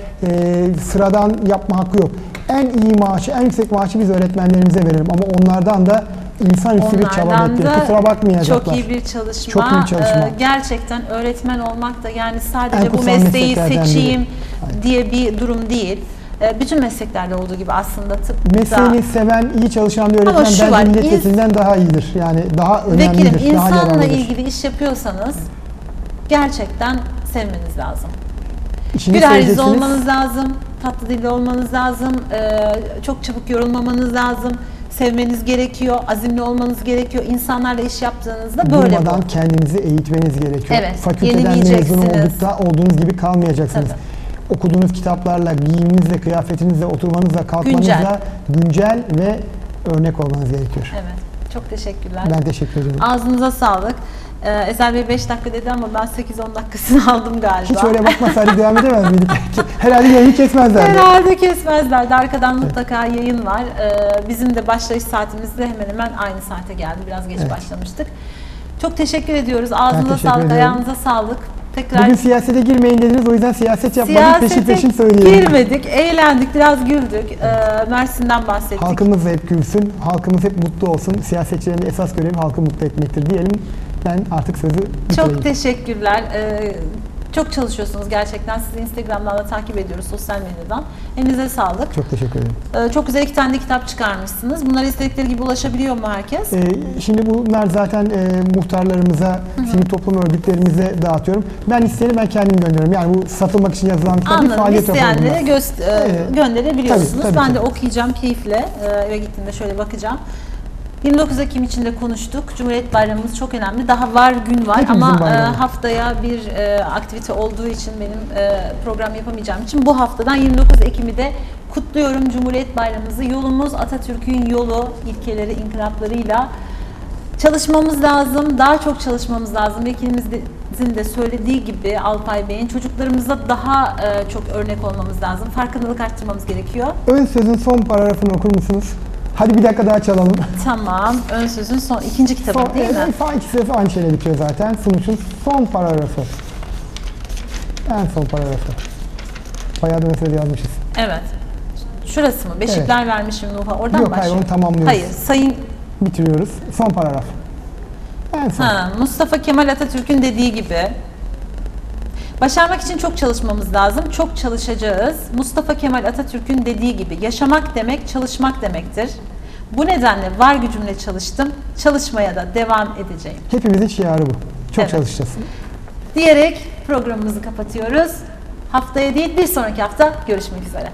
sıradan yapma hakkı yok. En iyi maaşı, en yüksek maaşı biz öğretmenlerimize verelim ama onlardan da insanüstü bir çaba Onlardan bekliyor. da Kusura bakmayacaklar. çok iyi bir çalışma. Çok iyi bir çalışma. Gerçekten öğretmen olmak da yani En sadece bu kutsal mesleği mesleklerden seçeyim biri. diye bir durum değil. Bütün mesleklerde olduğu gibi aslında tıpta. Mesleğini seven, iyi çalışan bir öğretmen şu bence var, milletvekilinden daha iyidir. Yani daha önemlidir, Vekilim, daha insanla yararlıdır. ilgili iş yapıyorsanız gerçekten sevmeniz lazım. İşini Güler yüzlü seveceksiniz. olmanız lazım, tatlı dilli olmanız lazım, çok çabuk yorulmamanız lazım, sevmeniz gerekiyor, azimli olmanız gerekiyor. İnsanlarla iş yaptığınızda böyle Durmadan bu. kendinizi eğitmeniz gerekiyor. Evet, Fakülteden mezun yenileyeceksiniz. olduğunuz gibi kalmayacaksınız. Tabii. Okuduğunuz kitaplarla, giyiminizle, kıyafetinizle, oturmanızla, kalkmanızla güncel ve örnek olmanız gerekiyor. Evet, çok teşekkürler. Ben teşekkür ederim. Ağzınıza sağlık. Ezel Bey 5 dakika dedi ama ben 8-10 dakikasını aldım galiba. Hiç öyle bakmasaydık devam edemez miydik? Herhalde yayını kesmezlerdi. Herhalde kesmezlerdi. Arkadan mutlaka yayın var. Bizim de başlayış saatimizde hemen hemen aynı saate geldi. Biraz geç Evet. başlamıştık. Çok teşekkür ediyoruz. Ağzınıza teşekkür sağlık, ederim. ayağınıza sağlık. Tekrar Bugün siyasete girmeyin dediniz, o yüzden siyaset yapmadık, peşin peşin söyleyelim. girmedik, eğlendik, biraz güldük. Mersin'den bahsettik. Halkımız hep gülsün, halkımız hep mutlu olsun. Siyasetçilerin esas görevi halkı mutlu etmektir diyelim. Ben artık sözü bitireyim. Çok teşekkürler. Çok çalışıyorsunuz gerçekten. Sizi Instagram'dan da takip ediyoruz, sosyal medyadan. Elinize sağlık. Çok teşekkür ederim. Çok güzel 2 tane de kitap çıkarmışsınız. Bunları istedikleri gibi ulaşabiliyor mu herkes? Şimdi bunlar zaten muhtarlarımıza, sivil toplum örgütlerimize dağıtıyorum. Ben isteyeni ben kendim gönderiyorum. Yani bu satılmak için yazılan bir kitap değil, Anladım. faaliyet İsteyenlere raporundan. gönderebiliyorsunuz. Tabii, tabii Ben ki. de okuyacağım keyifle. Eve gittiğimde şöyle bakacağım. 29 Ekim için de konuştuk. Cumhuriyet Bayramımız çok önemli. Daha var, gün var Hepimizin ama bayramı. haftaya bir aktivite olduğu için benim program yapamayacağım için bu haftadan 29 Ekim'i de kutluyorum. Cumhuriyet Bayramımızı. Yolumuz Atatürk'ün yolu, ilkeleri, inkılaplarıyla çalışmamız lazım. Daha çok çalışmamız lazım. Vekilimizin de söylediği gibi Alpay Bey'in çocuklarımıza daha çok örnek olmamız lazım. Farkındalık arttırmamız gerekiyor. Ön sözün son paragrafını okur musunuz? Hadi bir dakika daha çalalım. Tamam. Ön sözün ikinci kitabı Son, değil mi? son iki sırası aynı şeyle bitiyor zaten. Sunuşun son paragrafı. En son paragrafı. Bayağı da ön söz yazmışız. Evet. Şurası mı? Beşikler vermişim Nuh'a. Oradan Yok, mı hayır, başlıyor? onu tamamlıyoruz. Hayır. Sayın Bitiriyoruz. Son paragraf. En son. Mustafa Kemal Atatürk'ün dediği gibi başarmak için çok çalışmamız lazım. Çok çalışacağız. Mustafa Kemal Atatürk'ün dediği gibi yaşamak demek çalışmak demektir. Bu nedenle var gücümle çalıştım. Çalışmaya da devam edeceğim. Hepimizin şiarı bu. Çok Evet. çalışacağız. Diyerek programımızı kapatıyoruz. Haftaya değil bir sonraki hafta görüşmek üzere.